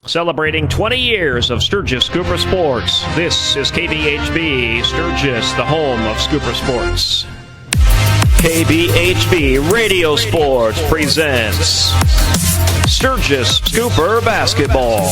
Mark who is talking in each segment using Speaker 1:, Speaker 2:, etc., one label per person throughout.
Speaker 1: Celebrating 20 years of Sturgis Scooper Sports. This is KBHB Sturgis, the home of Scooper Sports. KBHB Radio Sports presents Sturgis Scooper Basketball.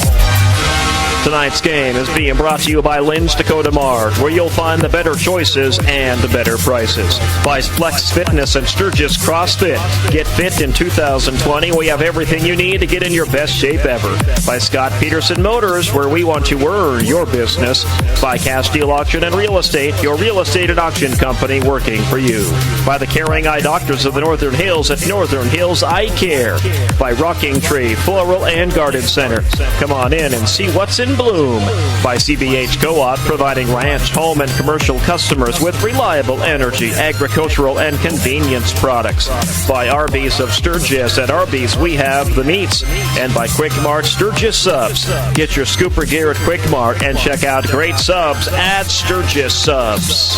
Speaker 1: Tonight's game is being brought to you by Lynn's Dakota Mart, where you'll find the better choices and the better prices. By Flex Fitness and Sturgis CrossFit. Get fit in 2020. We have everything you need to get in your best shape ever. By Scott Peterson Motors, where we want to earn your business. By Castile Auction and Real Estate, your real estate and auction company working for you. By the Caring Eye Doctors of the Northern Hills at Northern Hills Eye Care. By Rocking Tree Floral and Garden Center. Come on in and see what's in bloom. By CBH Co-op, providing ranch, home, and commercial customers with reliable energy, agricultural, and convenience products. By Arby's of Sturgis. At Arby's, we have the meats. And by Quick Mart Sturgis Subs. Get your scooper gear at Quick Mart and check out great subs at Sturgis Subs.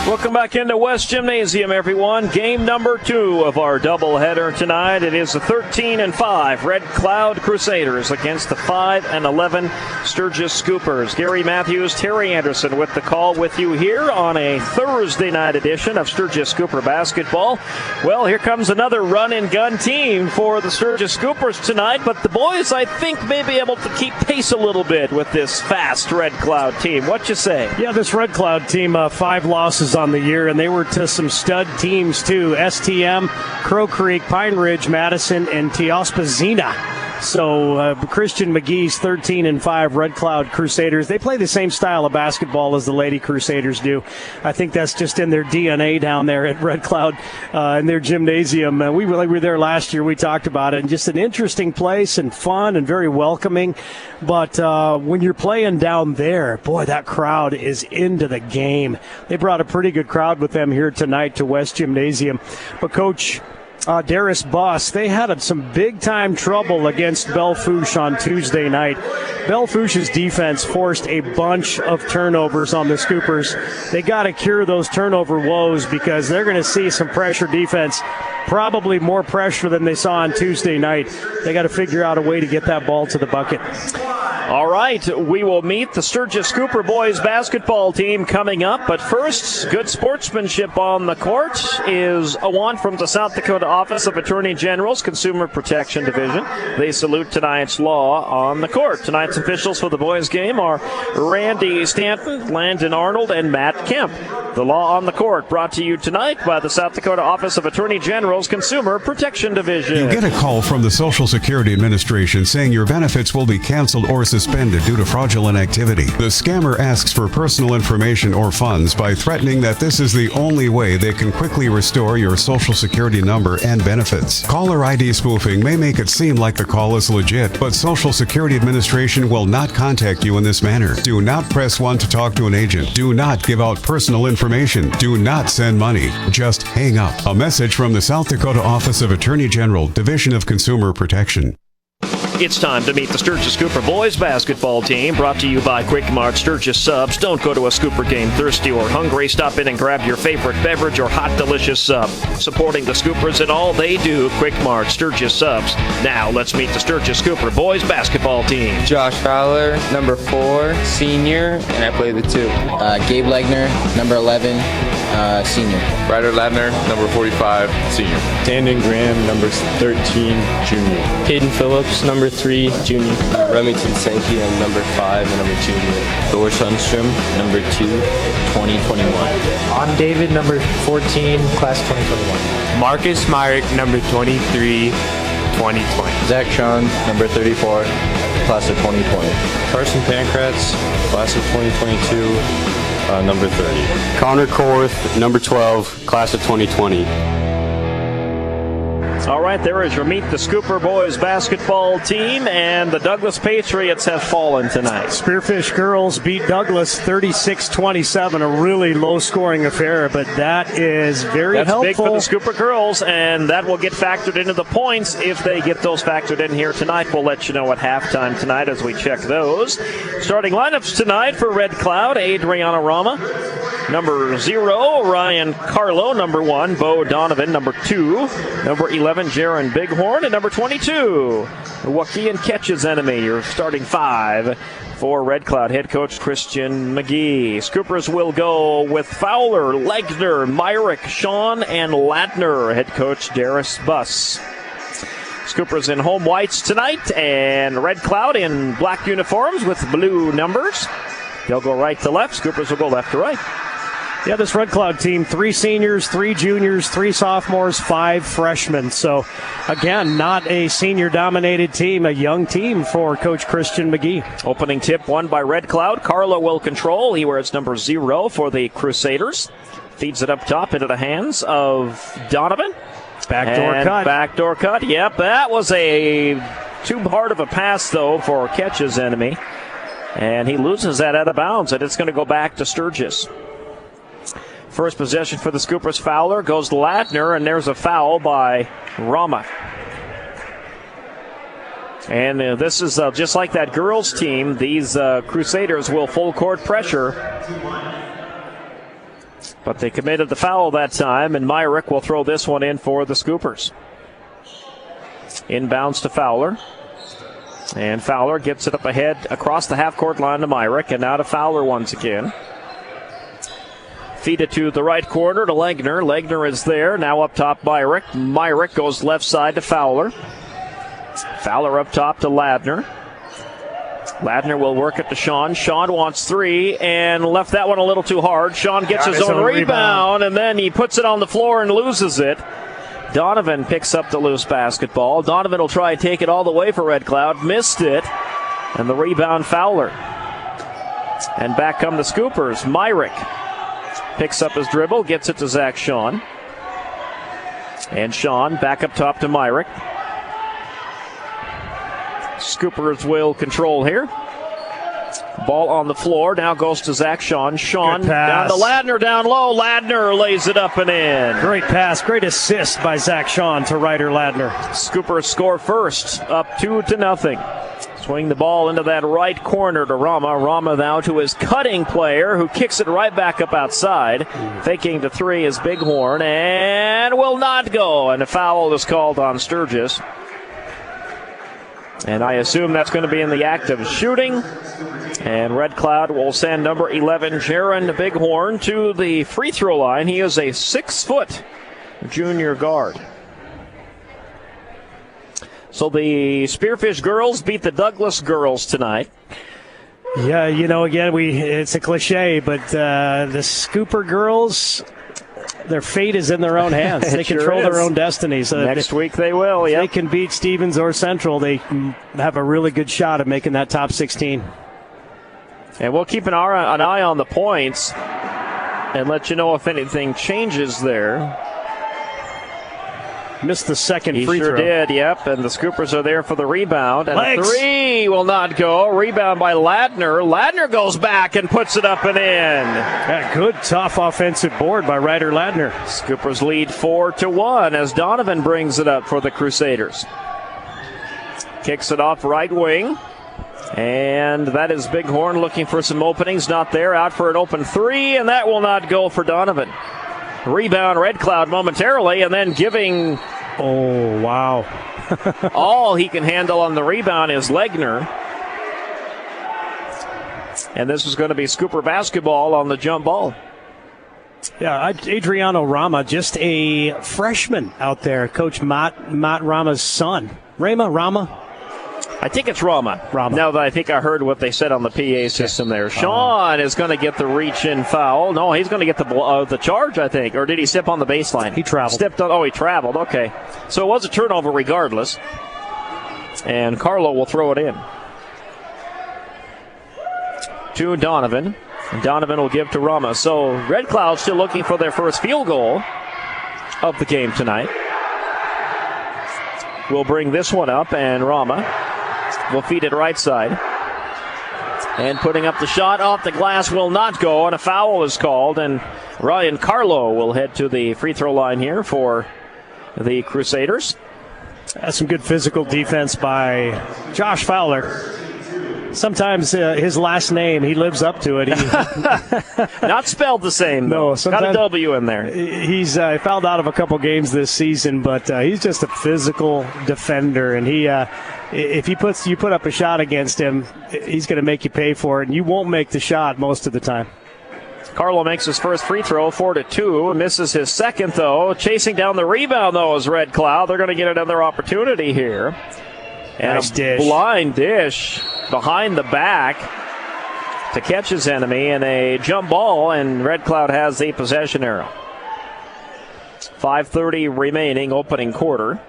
Speaker 1: Welcome back into West Gymnasium, everyone. Game number 2 of our doubleheader tonight. It is the 13-5 Red Cloud Crusaders against the 5-11 Sturgis Scoopers. Gary Matthews, Terry Anderson with the call with you here on a Thursday night edition of Sturgis Scooper Basketball. Well, here comes another run-and-gun team for the Sturgis Scoopers tonight, but the boys, I think, may be able to keep pace a little bit with this fast Red Cloud team. What you say?
Speaker 2: Yeah, this Red Cloud team, 5 losses on the year, and they were to some stud teams too. STM, Crow Creek, Pine Ridge, Madison, and Teospazina. So Christian McGee's 13-5 Red Cloud Crusaders. They play the same style of basketball as the Lady Crusaders do. I think that's just in their DNA down there at Red Cloud in their gymnasium. We were there last year. We talked about it. And just an interesting place and fun and very welcoming. But when you're playing down there, boy, that crowd is into the game. They brought a pretty good crowd with them here tonight to West Gymnasium. But Coach Darius Boss, they had some big-time trouble against Bellefouche on Tuesday night. Bellefouche's defense forced a bunch of turnovers on the Scoopers. They got to cure those turnover woes because they're going to see some pressure defense, probably more pressure than they saw on Tuesday night. They got to figure out a way to get that ball to the bucket.
Speaker 1: All right, we will meet the Sturgis Scooper boys basketball team coming up. But first, good sportsmanship on the court is a want from the South Dakota Office of Attorney General's Consumer Protection Division. They salute tonight's law on the court. Tonight's officials for the boys game are Randy Stanton, Landon Arnold, and Matt Kemp. The law on the court brought to you tonight by the South Dakota Office of Attorney General's Consumer Protection Division.
Speaker 3: You get a call from the Social Security Administration saying your benefits will be canceled or suspended due to fraudulent activity. The scammer asks for personal information or funds by threatening that this is the only way they can quickly restore your Social Security number and benefits. Caller ID spoofing may make it seem like the call is legit, but Social Security Administration will not contact you in this manner. Do not press 1 to talk to an agent. Do not give out personal information. Do not send money. Just hang up. A message from the South Dakota Office of Attorney General, Division of Consumer Protection.
Speaker 1: It's time to meet the Sturgis Scooper boys basketball team, brought to you by Quick Mart Sturgis Subs. Don't go to a Scooper game thirsty or hungry. Stop in and grab your favorite beverage or hot, delicious sub. Supporting the Scoopers in all they do, Quick Mart Sturgis Subs. Now, let's meet the Sturgis Scooper boys basketball team.
Speaker 4: Josh Fowler, number 4, senior, and I play the 2.
Speaker 5: Gabe Legner, number 11, senior.
Speaker 6: Ryder Ladner, number 45, senior.
Speaker 7: Landon Graham, number 13, junior.
Speaker 8: Hayden Phillips, number 3, junior.
Speaker 9: Remington Sankey, I'm number 5 and I'm a junior.
Speaker 10: Thor Sundstrom, number 2, 2021.
Speaker 11: On David, number 14, class 2021.
Speaker 12: Marcus Myrick, number 23, 2020.
Speaker 13: Zach Sean, number 34, class of 2020.
Speaker 14: Carson Pancratz, class of 2022. Number 30.
Speaker 15: Connor Korth, number 12, class of 2020.
Speaker 1: All right, there is your Meet the Scooper boys basketball team, and the Douglas Patriots have fallen tonight.
Speaker 2: Spearfish girls beat Douglas 36-27, a really low-scoring affair, but that is very helpful.
Speaker 1: That's big for the Scooper girls, and that will get factored into the points if they get those factored in here tonight. We'll let you know at halftime tonight as we check those. Starting lineups tonight for Red Cloud: Adriana Rama, number 0, Ryan Carlo, number 1, Bo Donovan, number 2, number 11, 11, Jaron Bighorn. And number 22, Joaquin Ketch's enemy, your starting 5 for Red Cloud head coach Christian McGee. Scoopers will go with Fowler, Legner, Myrick, Sean, and Ladner. Head coach Darius Buss. Scoopers in home whites tonight, and Red Cloud in black uniforms with blue numbers. They'll go right to left. Scoopers will go left to right.
Speaker 2: Yeah, this Red Cloud team, 3 seniors, 3 juniors, 3 sophomores, 5 freshmen. So, again, not a senior-dominated team, a young team for Coach Christian McGee.
Speaker 1: Opening tip won by Red Cloud. Carlo will control. He wears number 0 for the Crusaders. Feeds it up top into the hands of Donovan. Backdoor cut. Yep, that was a too hard of a pass, though, for Ketch's enemy. And he loses that out of bounds, and it's going to go back to Sturgis. First possession for the Scoopers. Fowler goes to Ladner, and there's a foul by Rama. And this is just like that girls team. These Crusaders will full court pressure. But they committed the foul that time, and Myrick will throw this one in for the Scoopers. Inbounds to Fowler. And Fowler gets it up ahead across the half-court line to Myrick, and now to Fowler once again. Feed it to the right corner to Legner. Legner is there. Now up top, Myrick. Myrick goes left side to Fowler. Fowler up top to Ladner. Ladner will work it to Sean. Sean wants 3 and left that one a little too hard. Sean gets his own rebound, and then he puts it on the floor and loses it. Donovan picks up the loose basketball. Donovan will try and take it all the way for Red Cloud. Missed it. And the rebound, Fowler. And back come the Scoopers. Myrick picks up his dribble, gets it to Zach Sean. And Sean back up top to Myrick. Scoopers will control here. Ball on the floor. Now goes to Zach Sean. Sean down to Ladner, down low. Ladner lays it up and in.
Speaker 2: Great pass. Great assist by Zach Sean to Ryder Ladner.
Speaker 1: Scoopers score first. Up 2-0. Swing the ball into that right corner to Rama. Rama now to his cutting player, who kicks it right back up outside. Faking to 3 is Bighorn and will not go. And a foul is called on Sturgis. And I assume that's going to be in the act of shooting. And Red Cloud will send number 11, Jaron Bighorn, to the free throw line. He is a 6-foot junior guard. So the Spearfish girls beat the Douglas girls tonight.
Speaker 2: Yeah, again, it's a cliche, but the Scooper girls, their fate is in their own hands. They control their own destiny. So
Speaker 1: next week they will,
Speaker 2: if they can beat Stevens or Central, they have a really good shot of making that top 16.
Speaker 1: And we'll keep an eye on the points and let you know if anything changes there.
Speaker 2: Missed the second free
Speaker 1: He
Speaker 2: throw.
Speaker 1: sure did, yep. And the Scoopers are there for the rebound. And a 3 will not go. Rebound by Ladner. Ladner goes back and puts it up and in.
Speaker 2: A good, tough offensive board by Ryder Ladner.
Speaker 1: Scoopers lead 4-1 as Donovan brings it up for the Crusaders. Kicks it off right wing. And that is Bighorn looking for some openings. Not there. Out for an open 3, and that will not go for Donovan. Rebound, Red Cloud momentarily, and then giving...
Speaker 2: Oh, wow.
Speaker 1: all he can handle on the rebound is Legner. And this is going to be Scooper basketball on the jump ball.
Speaker 2: Yeah, Adriano Rama, just a freshman out there. Coach Matt Rama's son. Rama?
Speaker 1: I think it's Rama. Now that I think I heard what they said on the PA system there. Sean is going to get the reach-in foul. No, he's going to get the charge, I think. Or did he step on the baseline?
Speaker 2: He traveled.
Speaker 1: He traveled. Okay. So it was a turnover regardless. And Carlo will throw it in. To Donovan. And Donovan will give to Rama. So Red Cloud still looking for their first field goal of the game tonight. We'll bring this one up, and Rama will feed it right side. And putting up the shot off the glass will not go, and a foul is called. And Ryan Carlo will head to the free throw line here for the Crusaders.
Speaker 2: That's some good physical defense by Josh Fowler. Sometimes his last name, he lives up to it.
Speaker 1: Not spelled the same, though.
Speaker 2: No,
Speaker 1: got a W in there.
Speaker 2: He's fouled out of a couple games this season, but he's just a physical defender, and if you put up a shot against him, he's going to make you pay for it, and you won't make the shot most of the time.
Speaker 1: Carlo makes his first free throw, 4-2. Misses his second, though. Chasing down the rebound, though, is Red Cloud. They're going to get another opportunity here. And
Speaker 2: nice dish.
Speaker 1: Blind dish behind the back to catch his enemy, and a jump ball, and Red Cloud has the possession arrow. 5:30 remaining, opening quarter.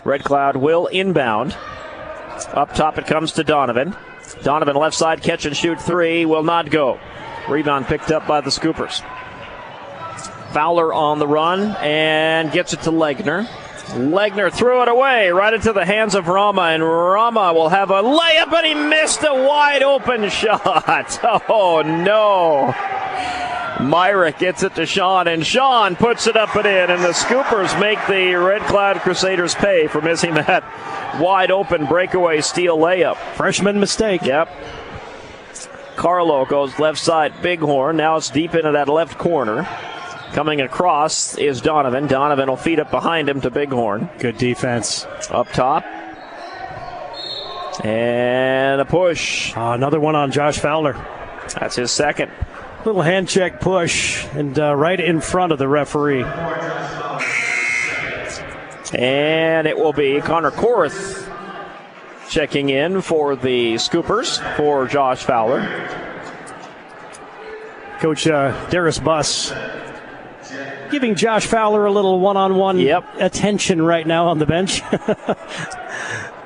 Speaker 1: Red Cloud will inbound. Up top it comes to Donovan. Donovan left side, catch and shoot three, will not go. Rebound picked up by the Scoopers. Fowler on the run and gets it to Legner. Legner threw it away right into the hands of Rama, and Rama will have a layup, and he missed a wide open shot. Oh no. Myrick gets it to Sean, and Sean puts it up and in, and the Scoopers make the Red Cloud Crusaders pay for missing that wide open breakaway steal layup.
Speaker 2: Freshman mistake.
Speaker 1: Yep. Carlo goes left side, Bighorn. Now it's deep into that left corner. Coming across is Donovan. Donovan will feed up behind him to Bighorn.
Speaker 2: Good defense.
Speaker 1: Up top. And a push.
Speaker 2: Another one on Josh Fowler.
Speaker 1: That's his second.
Speaker 2: Little hand check push, and right in front of the referee.
Speaker 1: And it will be Connor Korth checking in for the Scoopers for Josh Fowler.
Speaker 2: Coach Darius Buss giving Josh Fowler a little one-on-one attention right now on the bench.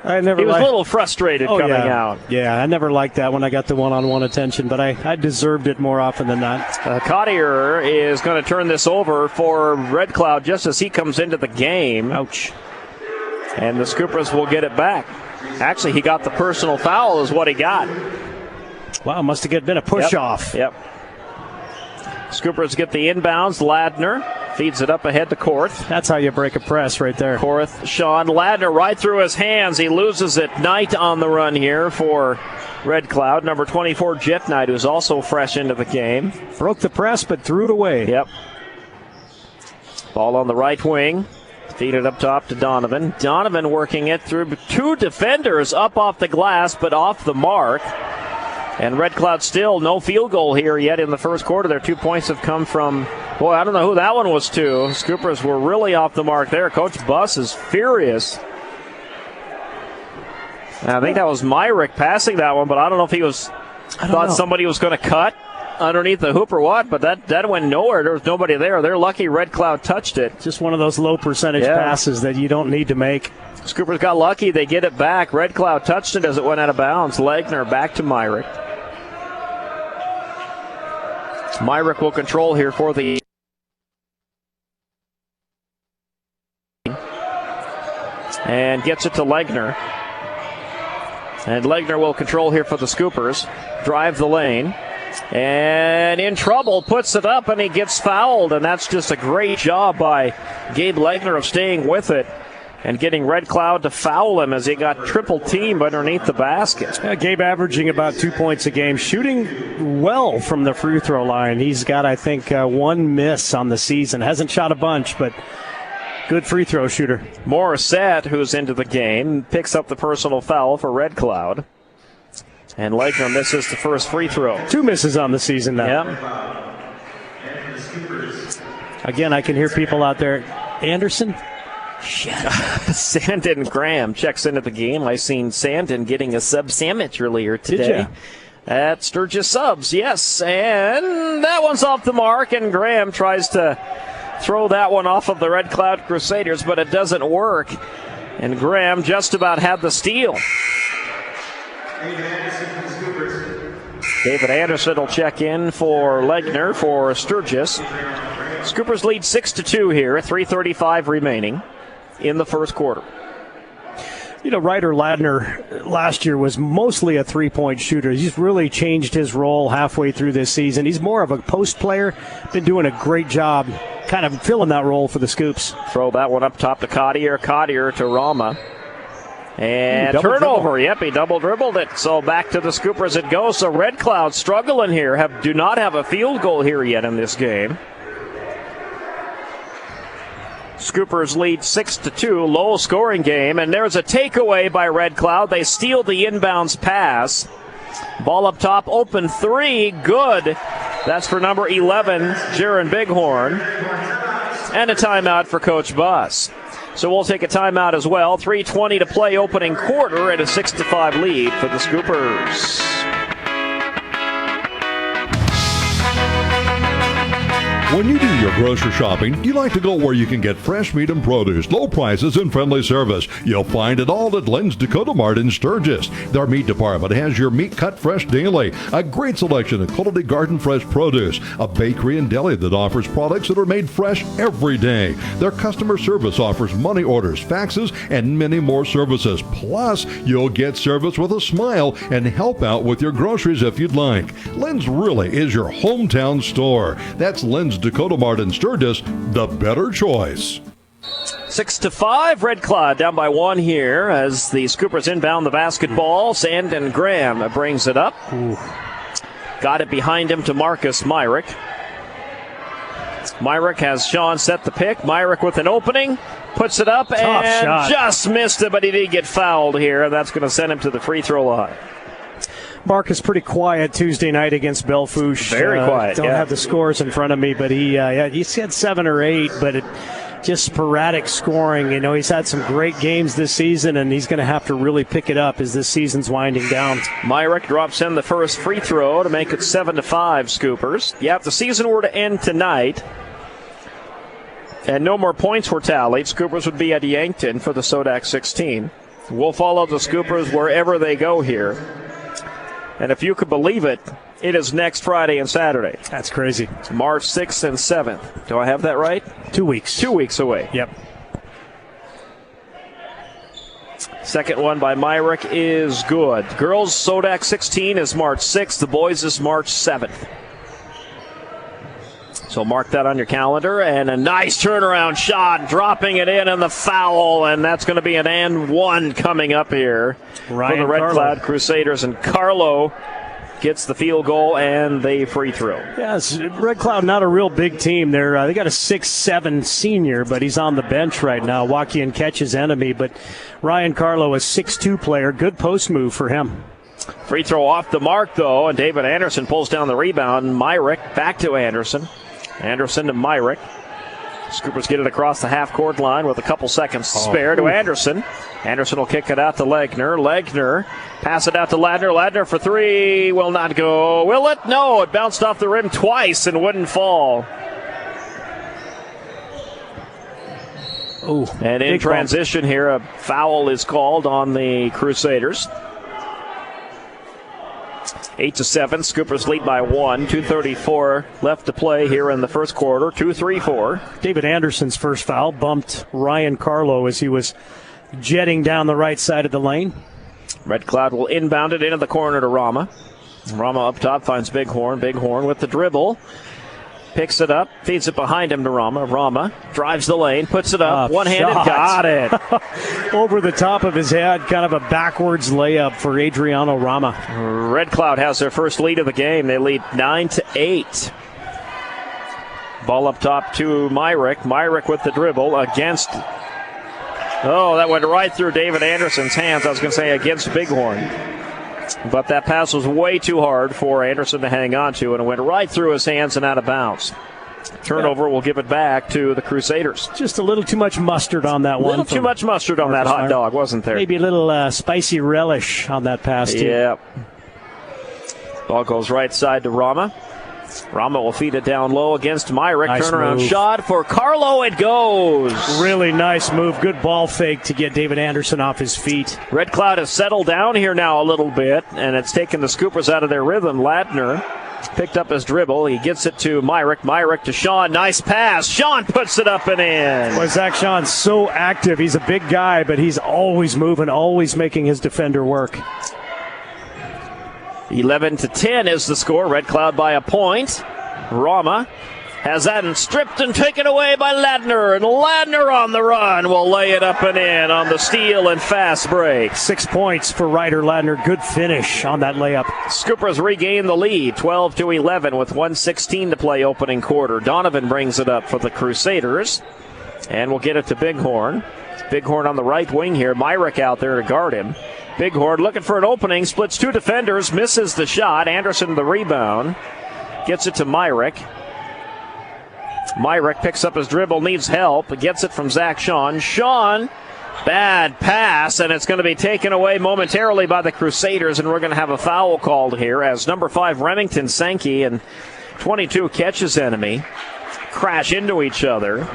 Speaker 2: He was
Speaker 1: a little frustrated coming out.
Speaker 2: Yeah, I never liked that when I got the one-on-one attention, but I deserved it more often than not.
Speaker 1: Cottier is going to turn this over for Red Cloud just as he comes into the game.
Speaker 2: Ouch.
Speaker 1: And the Scoopers will get it back. Actually, he got the personal foul is what he got.
Speaker 2: Wow, must have been a push-off.
Speaker 1: Yep. Scoopers get the inbounds. Ladner feeds it up ahead to Korth.
Speaker 2: That's how you break a press right there.
Speaker 1: Korth, Sean Ladner right through his hands. He loses it. Knight on the run here for Red Cloud. Number 24, Jeff Knight, who's also fresh into the game.
Speaker 2: Broke the press, but threw it away.
Speaker 1: Yep. Ball on the right wing. Feed it up top to Donovan. Donovan working it through two defenders up off the glass, but off the mark. And Red Cloud still no field goal here yet in the first quarter. Their 2 points have come from, boy, I don't know who that one was to. Scoopers were really off the mark there. Coach Buss is furious. And I think that was Myrick passing that one, but I don't know if he thought somebody was going to cut underneath the hoop or what, but that went nowhere. There was nobody there. They're lucky Red Cloud touched it.
Speaker 2: Just one of those low percentage passes that you don't need to make.
Speaker 1: Scoopers got lucky. They get it back. Red Cloud touched it as it went out of bounds. Legner back to Myrick. Myrick will control here for the and gets it to Legner. And Legner will control here for the Scoopers. Drive the lane. And in trouble, puts it up, and he gets fouled. And that's just a great job by Gabe Legner of staying with it and getting Red Cloud to foul him as he got triple teamed underneath the basket.
Speaker 2: Gabe averaging about 2 points a game, shooting well from the free throw line. He's got, I think, one miss on the season. Hasn't shot a bunch, but good free throw shooter.
Speaker 1: Morissette, who's into the game, picks up the personal foul for Red Cloud. And Legner misses the first free throw.
Speaker 2: 2 misses on the season now.
Speaker 1: Yep.
Speaker 2: Again, I can hear people out there. Anderson?
Speaker 1: Sandon Graham checks into the game. I seen Sandon getting a sub sandwich earlier today at Sturgis Subs. Yes, and that one's off the mark, and Graham tries to throw that one off of the Red Cloud Crusaders, but it doesn't work. And Graham just about had the steal. David Anderson will check in for Legner for Sturgis. Scoopers lead 6-2 here, 3:35 remaining in the first quarter.
Speaker 2: You know, Ryder Ladner last year was mostly a three-point shooter. He's really changed his role halfway through this season. He's more of a post player. Been doing a great job kind of filling that role for the Scoops.
Speaker 1: Throw that one up top to Cottier. Cottier to Rama. And turnover. Yep, he double dribbled it. So back to the Scoopers it goes. So Red Cloud struggling here. Do not have a field goal here yet in this game. Scoopers lead 6-2, low scoring game. And there's a takeaway by Red Cloud. They steal the inbounds pass. Ball up top, open three, good. That's for number 11, Jaron Bighorn. And a timeout for Coach Buss. So we'll take a timeout as well. 3:20 to play opening quarter and a 6-5 lead for the Scoopers.
Speaker 16: When you do your grocery shopping, you like to go where you can get fresh meat and produce, low prices, and friendly service. You'll find it all at Lynn's Dakota Mart in Sturgis. Their meat department has your meat cut fresh daily, a great selection of quality garden fresh produce, a bakery and deli that offers products that are made fresh every day. Their customer service offers money orders, faxes, and many more services. Plus, you'll get service with a smile and help out with your groceries if you'd like. Lynn's really is your hometown store. That's Lynn's Dakota Mart in Sturgis, the better choice.
Speaker 1: 6-5, Red Cloud down by 1 here as the Scoopers inbound the basketball. Sandon Graham brings it up. Got it behind him to Marcus Myrick. Myrick has Sean set the pick. Myrick with an opening, puts it up and shot. Just missed it, but he did get fouled here, and that's going to send him to the free throw line.
Speaker 2: Mark is pretty quiet Tuesday night against Bellefouche.
Speaker 1: Very quiet.
Speaker 2: Don't have the scores in front of me, but he said 7 or 8, but just sporadic scoring. You know, he's had some great games this season, and he's going to have to really pick it up as this season's winding down.
Speaker 1: Myrick drops in the first free throw to make it 7-5 Scoopers. Yeah, if the season were to end tonight and no more points were tallied, Scoopers would be at Yankton for the Sodak 16. We'll follow the Scoopers wherever they go here. And if you could believe it, it is next Friday and Saturday.
Speaker 2: That's crazy.
Speaker 1: March 6th and 7th. Do I have that right?
Speaker 2: 2 weeks.
Speaker 1: 2 weeks away.
Speaker 2: Yep.
Speaker 1: Second one by Myrick is good. Girls Sodak 16 is March 6th. The boys is March 7th. So mark that on your calendar. And a nice turnaround shot, dropping it in and the foul. And that's going to be an and one coming up here for the Red Cloud Crusaders. And Carlo gets the field goal and the free throw.
Speaker 2: Yes, Red Cloud, not a real big team. They got a 6'7" senior, but he's on the bench right now. Waukee catches enemy, but Ryan Carlo, a 6'2" player. Good post move for him.
Speaker 1: Free throw off the mark, though, and David Anderson pulls down the rebound. Myrick back to Anderson. Anderson to Myrick. Scoopers get it across the half-court line with a couple seconds to spare to Anderson. Anderson will kick it out to Legner. Legner pass it out to Ladner. Ladner for three will not go. Will it? No, it bounced off the rim twice and wouldn't fall. And in transition here, a foul is called on the Crusaders. 8-7, Scoopers lead by 1. 2:34 left to play here in the first quarter. 2-3-4.
Speaker 2: David Anderson's first foul bumped Ryan Carlo as he was jetting down the right side of the lane.
Speaker 1: Red Cloud will inbound it into the corner to Rama. Rama up top finds Bighorn. Bighorn with the dribble. Picks it up, feeds it behind him to Rama. Rama drives the lane, puts it up, one-handed, got it.
Speaker 2: Over the top of his head, kind of a backwards layup for Adriano Rama.
Speaker 1: Red Cloud has their first lead of the game. They lead 9-8. Ball up top to Myrick. Myrick with the dribble against... Oh, that went right through David Anderson's hands. I was going to say against Bighorn. But that pass was way too hard for Anderson to hang on to, and it went right through his hands and out of bounds. Turnover will give it back to the Crusaders.
Speaker 2: Just a little too much mustard on that one.
Speaker 1: A little too much mustard on that hot dog, wasn't there?
Speaker 2: Maybe a little spicy relish on that pass, too.
Speaker 1: Yeah. Ball goes right side to Rama. Rama will feed it down low against Myrick.
Speaker 2: Nice
Speaker 1: Turnaround
Speaker 2: move.
Speaker 1: Shot for Carlo. It goes.
Speaker 2: Really nice move. Good ball fake to get David Anderson off his feet.
Speaker 1: Red Cloud has settled down here now a little bit, and it's taken the Scoopers out of their rhythm. Ladner picked up his dribble. He gets it to Myrick. Myrick to Sean. Nice pass. Sean puts it up and in.
Speaker 2: Well, Zach Sean's so active. He's a big guy, but he's always moving, always making his defender work.
Speaker 1: 11-10 is the score. Red Cloud by a point. Rama Has that stripped and taken away by Ladner, and Ladner on the run will lay it up and in on the steal and fast break.
Speaker 2: 6 points for Ryder Ladner. Good finish on that layup.
Speaker 1: Scoopers regain the lead, 12-11 with 1:16 to play opening quarter. Donovan brings it up for the Crusaders, and we'll get it to Bighorn. Bighorn on the right wing here. Myrick out there to guard him. Bighorn looking for an opening, splits two defenders, misses the shot. Anderson the rebound, gets it to Myrick. Myrick picks up his dribble, needs help, gets it from Zach Sean. Sean, bad pass, and it's going to be taken away momentarily by the Crusaders, and we're going to have a foul called here as number 5 Remington Sankey and 22 Catches enemy crash into each other.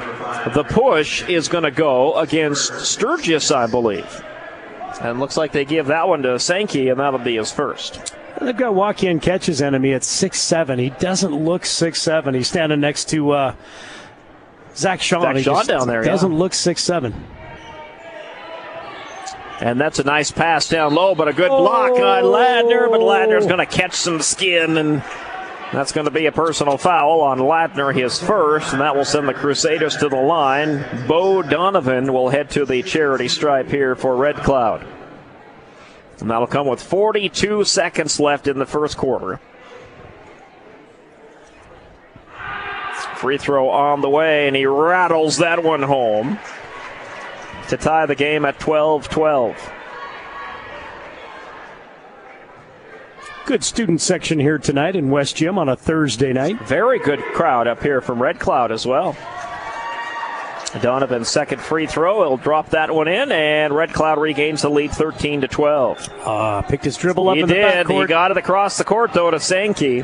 Speaker 1: The push is going to go against Sturgis, I believe. And looks like they give that one to Sankey, and that'll be his first.
Speaker 2: They've got walk-in Catches enemy at 6'7". He doesn't look 6'7". He's standing next to Zach Sean.
Speaker 1: Zach Sean down there,
Speaker 2: doesn't look 6'7".
Speaker 1: And that's a nice pass down low, but a good block on Ladner. But Ladner's going to catch some skin, and that's going to be a personal foul on Ladner, his first, and that will send the Crusaders to the line. Bo Donovan will head to the charity stripe here for Red Cloud. And that'll come with 42 seconds left in the first quarter. Free throw on the way, and he rattles that one home to tie the game at 12-12.
Speaker 2: Good student section here tonight in West Gym on a Thursday night.
Speaker 1: Very good crowd up here from Red Cloud as well. Donovan's second free throw. He'll drop that one in, and Red Cloud regains the lead 13-12.
Speaker 2: Picked his dribble up
Speaker 1: in
Speaker 2: the backcourt.
Speaker 1: He got it across the court, though, to Sankey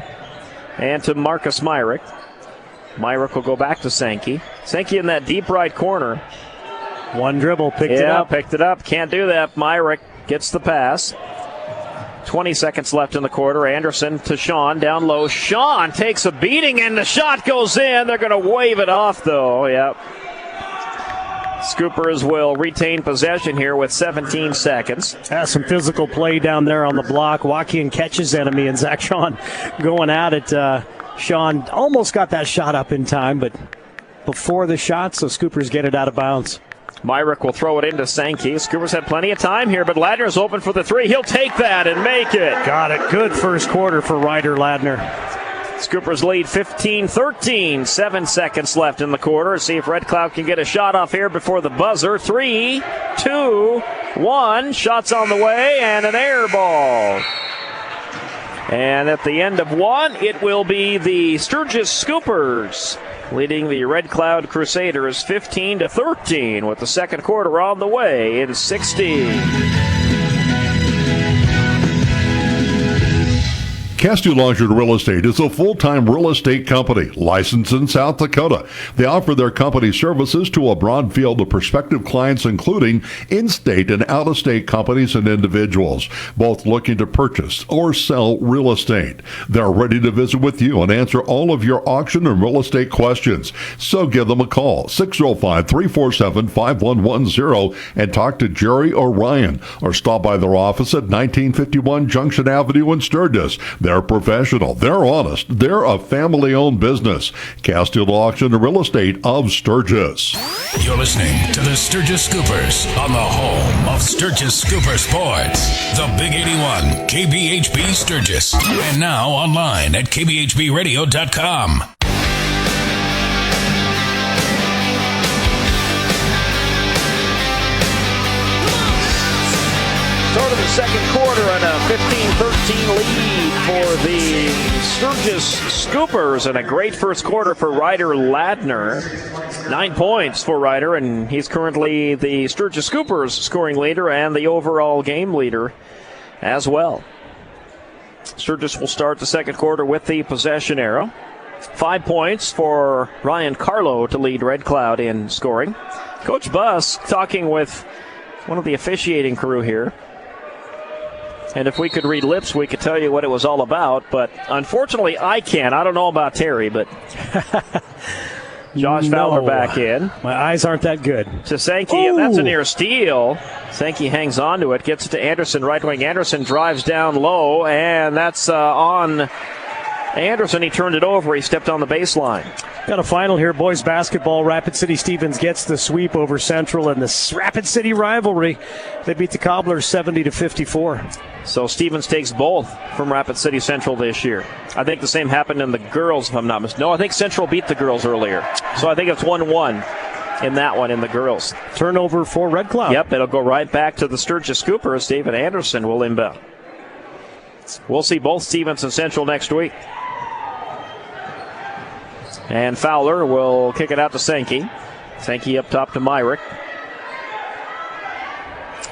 Speaker 1: and to Marcus Myrick. Myrick will go back to Sankey. Sankey in that deep right corner.
Speaker 2: One dribble, picked it up.
Speaker 1: Picked it up. Can't do that. Myrick gets the pass. 20 seconds left in the quarter. Anderson to Sean, down low. Sean takes a beating, and the shot goes in. They're going to wave it off, though. Yep. Scoopers will retain possession here with 17 seconds.
Speaker 2: Some physical play down there on the block. Walk-in Catches enemy, and Zach Sean going at it. Sean almost got that shot up in time, but before the shot, so Scoopers get it out of bounds.
Speaker 1: Myrick will throw it into Sankey. Scoopers had plenty of time here, but Ladner's open for the three. He'll take that and make it.
Speaker 2: Got it. Good first quarter for Ryder Ladner.
Speaker 1: Scoopers lead 15-13. 7 seconds left in the quarter. See if Red Cloud can get a shot off here before the buzzer. 3, 2, 1. Shots on the way, and an air ball. And at the end of one, it will be the Sturgis Scoopers leading the Red Cloud Crusaders 15-13 with the second quarter on the way in 60.
Speaker 16: Castillo Luxury Real Estate is a full-time real estate company licensed in South Dakota. They offer their company services to a broad field of prospective clients, including in-state and out-of-state companies and individuals, both looking to purchase or sell real estate. They're ready to visit with you and answer all of your auction and real estate questions. So give them a call, 605-347-5110, and talk to Jerry or Ryan, or stop by their office at 1951 Junction Avenue in Sturgis. They're professional. They're honest. They're a family-owned business. Castillo Auction and Real Estate of Sturgis.
Speaker 17: You're listening to the Sturgis Scoopers on the home of Sturgis Scooper Sports. The Big 81, KBHB Sturgis. And now online at kbhbradio.com.
Speaker 1: Start of the second quarter and a 15-13 lead for the Sturgis Scoopers, and a great first quarter for Ryder Ladner. 9 points for Ryder, and he's currently the Sturgis Scoopers scoring leader and the overall game leader as well. Sturgis will start the second quarter with the possession arrow. 5 points for Ryan Carlo to lead Red Cloud in scoring. Coach Buss talking with one of the officiating crew here. And if we could read lips, we could tell you what it was all about. But unfortunately, I can't. I don't know about Terry, but Josh Fowler back in.
Speaker 2: My eyes aren't that good.
Speaker 1: To Sankey, and that's a near steal. Sankey hangs on to it, gets it to Anderson, right wing. Anderson drives down low, and that's on Anderson, he turned it over. He stepped on the baseline.
Speaker 2: Got a final here, boys basketball. Rapid City Stevens gets the sweep over Central in this Rapid City rivalry. They beat the Cobblers 70-54.
Speaker 1: So Stevens takes both from Rapid City Central this year. I think the same happened in the girls, if I'm not mistaken. No, I think Central beat the girls earlier. So I think it's 1-1 in that one in the girls.
Speaker 2: Turnover for Red Cloud.
Speaker 1: Yep, it'll go right back to the Sturgis Scoopers. David Anderson will inbound. We'll see both Stevens and Central next week. And Fowler will kick it out to Sankey. Sankey up top to Myrick.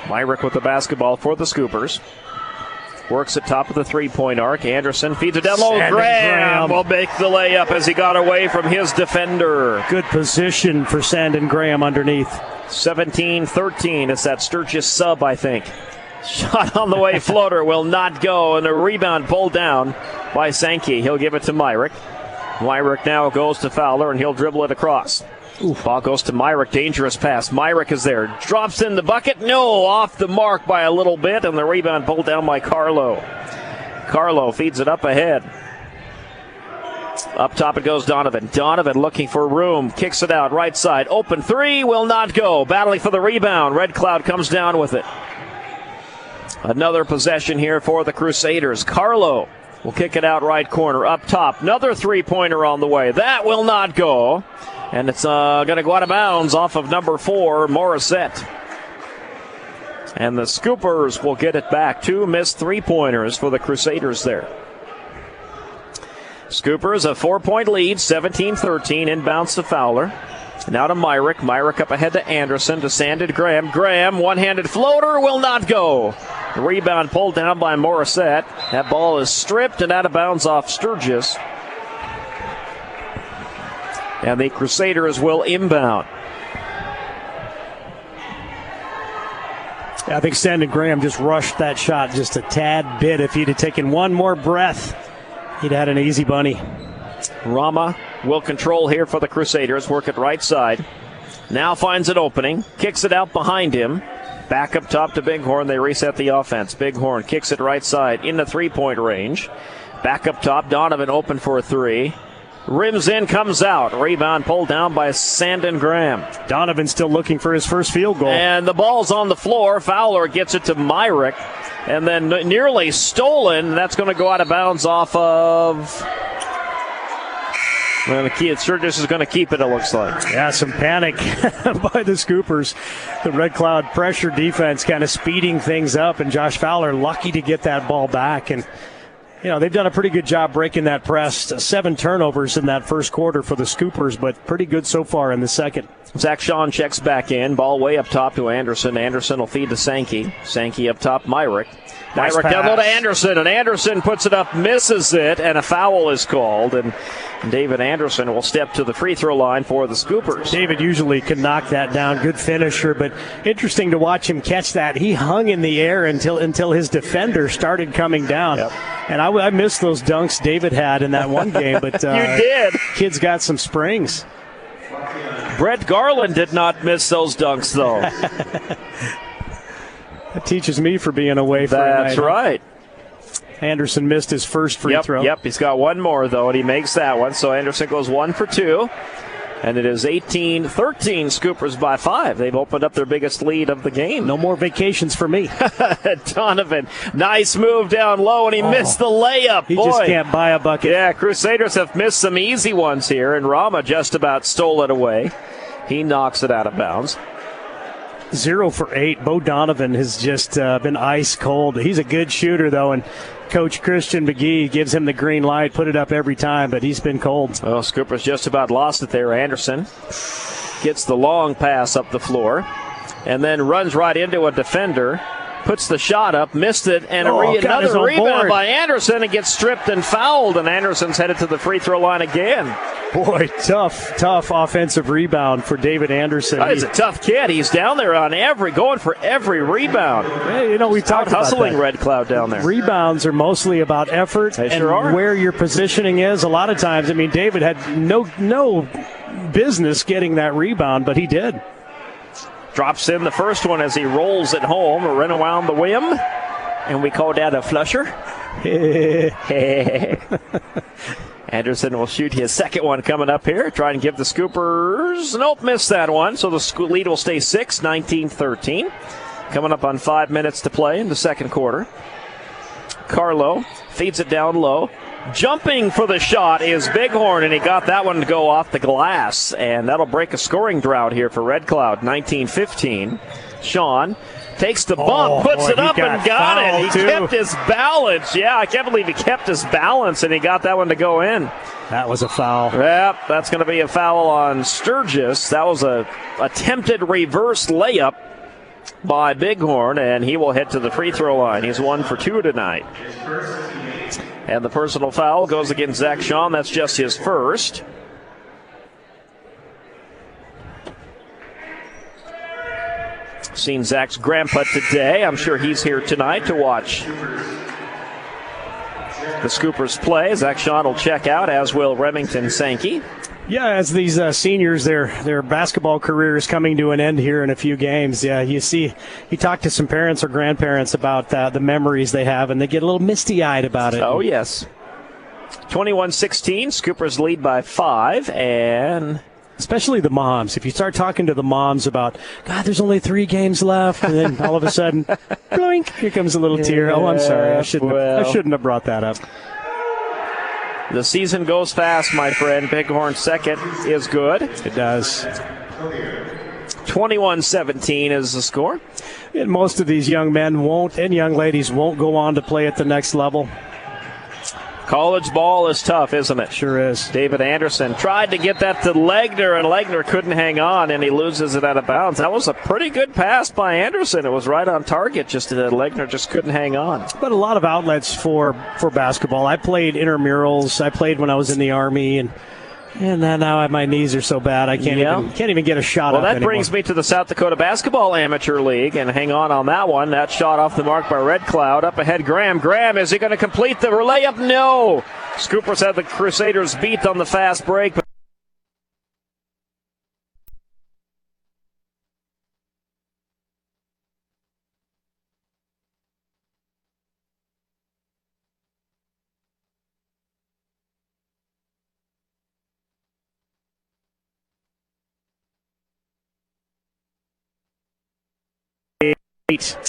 Speaker 1: Myrick with the basketball for the Scoopers. Works at top of the three-point arc. Anderson feeds it down low. Graham will make the layup as he got away from his defender.
Speaker 2: Good position for Sandon Graham underneath.
Speaker 1: 17-13. It's that Sturgis sub, I think. Shot on the way, floater will not go, and a rebound pulled down by Sankey. He'll give it to Myrick. Myrick now goes to Fowler, and he'll dribble it across. Ball goes to Myrick. Dangerous pass. Myrick is there. Drops in the bucket. No, off the mark by a little bit, and the rebound pulled down by Carlo. Carlo feeds it up ahead. Up top it goes Donovan. Donovan looking for room. Kicks it out right side. Open three will not go. Battling for the rebound. Red Cloud comes down with it. Another possession here for the Crusaders. Carlo will kick it out right corner. Up top, another three-pointer on the way. That will not go. And it's going to go out of bounds off of number 4, Morissette. And the Scoopers will get it back. 2 missed three-pointers for the Crusaders there. Scoopers a 4-point lead, 17-13. Inbounds to Fowler. Now to Myrick. Myrick up ahead to Anderson, to Sanded Graham. Graham, one-handed floater, will not go. The rebound pulled down by Morissette. That ball is stripped and out of bounds off Sturgis. And the Crusaders will inbound.
Speaker 2: I think Sandon Graham just rushed that shot just a tad bit. If he'd have taken one more breath, he'd had an easy bunny.
Speaker 1: Rama will control here for the Crusaders. Work it right side. Now finds an opening. Kicks it out behind him. Back up top to Bighorn. They reset the offense. Bighorn kicks it right side in the three-point range. Back up top. Donovan open for a three. Rims in, comes out. Rebound pulled down by Sandon Graham.
Speaker 2: Donovan still looking for his first field goal.
Speaker 1: And the ball's on the floor. Fowler gets it to Myrick. And then nearly stolen. That's going to go out of bounds off of... Well, the key at Sturgis is going to keep it, it looks like.
Speaker 2: Yeah, some panic by the Scoopers. The Red Cloud pressure defense kind of speeding things up, and Josh Fowler lucky to get that ball back. And, you know, they've done a pretty good job breaking that press. 7 turnovers in that first quarter for the Scoopers, but pretty good so far in the second.
Speaker 1: Zach Shawn checks back in. Ball way up top to Anderson. Anderson will feed to Sankey. Sankey up top, Myrick. Myrick down low to Anderson, and Anderson puts it up, misses it, and a foul is called. And David Anderson will step to the free throw line for the Scoopers.
Speaker 2: David usually can knock that down. Good finisher, but interesting to watch him catch that. He hung in the air until his defender started coming down.
Speaker 1: Yep.
Speaker 2: And I missed those dunks David had in that one game. But
Speaker 1: you did.
Speaker 2: Kid's got some springs.
Speaker 1: Brett Garland did not miss those dunks, though.
Speaker 2: That teaches me for being away for a night.
Speaker 1: That's right.
Speaker 2: Anderson missed his first free throw.
Speaker 1: Yep, he's got one more, though, and he makes that one. So Anderson goes 1 for 2. And it is 18-13, Scoopers by 5. They've opened up their biggest lead of the game.
Speaker 2: No more vacations for me.
Speaker 1: Donovan, nice move down low, and he missed the layup.
Speaker 2: He just can't buy a bucket.
Speaker 1: Yeah, Crusaders have missed some easy ones here, and Rama just about stole it away. He knocks it out of bounds.
Speaker 2: 0 for 8. Bo Donovan has just been ice cold. He's a good shooter, though, and Coach Christian McGee gives him the green light, put it up every time, but he's been cold.
Speaker 1: Well, Scoopers just about lost it there. Anderson gets the long pass up the floor and then runs right into a defender, puts the shot up, missed it, and another rebound by Anderson, and gets stripped and fouled, and Anderson's headed to the free throw line again.
Speaker 2: Boy, tough offensive rebound for David Anderson.
Speaker 1: He's a tough kid. He's down there on going for every rebound.
Speaker 2: Hey, we talked about
Speaker 1: hustling Red Cloud down there.
Speaker 2: Rebounds are mostly about effort and where your positioning is. A lot of times, David had no business getting that rebound, but he did.
Speaker 1: Drops in the first one as he rolls it home, ran around the rim. And we call that a flusher. Anderson will shoot his second one coming up here. Try and give the Scoopers. Nope, missed that one. So the lead will stay 6, 19-13. Coming up on 5 minutes to play in the second quarter. Carlo feeds it down low. Jumping for the shot is Bighorn, and he got that one to go off the glass. And that'll break a scoring drought here for Red Cloud, 19-15. Sean takes the bump, puts it up and got it. He kept his balance. Yeah, I can't believe he kept his balance, and he got that one to go in.
Speaker 2: That was a foul.
Speaker 1: Yep, that's going to be a foul on Sturgis. That was a attempted reverse layup by Bighorn, and he will head to the free throw line. He's 1 for 2 tonight. And the personal foul goes against Zach Sean. That's just his first. Seen Zach's grandpa today. I'm sure he's here tonight to watch the Scoopers play. Zach Sean will check out, as will Remington Sankey.
Speaker 2: Yeah, as these seniors, their basketball career is coming to an end here in a few games. Yeah, you talk to some parents or grandparents about the memories they have, and they get a little misty-eyed about it.
Speaker 1: Oh, yes. 21-16, Scoopers lead by 5, and
Speaker 2: especially the moms. If you start talking to the moms about, God, there's only 3 games left, and then all of a sudden, blink, here comes a little tear. Oh, I'm sorry, I shouldn't have brought that up.
Speaker 1: The season goes fast, my friend. Bighorn's second is good.
Speaker 2: It does.
Speaker 1: 21-17 is the score.
Speaker 2: And most of these young men won't, and young ladies won't go on to play at the next level.
Speaker 1: College ball is tough, isn't it?
Speaker 2: Sure is.
Speaker 1: David Anderson tried to get that to Legner, and Legner couldn't hang on, and he loses it out of bounds. That was a pretty good pass by Anderson. It was right on target, just that Legner just couldn't hang on.
Speaker 2: But a lot of outlets for basketball. I played intramurals. I played when I was in the Army, and now my knees are so bad I can't even get a shot up.
Speaker 1: Well, that
Speaker 2: anymore.
Speaker 1: brings me to the South Dakota Basketball Amateur League, and hang on that one. That shot off the mark by Red Cloud. Up ahead, Graham. Graham, is he going to complete the layup? No. Scoopers had the Crusaders beat on the fast break.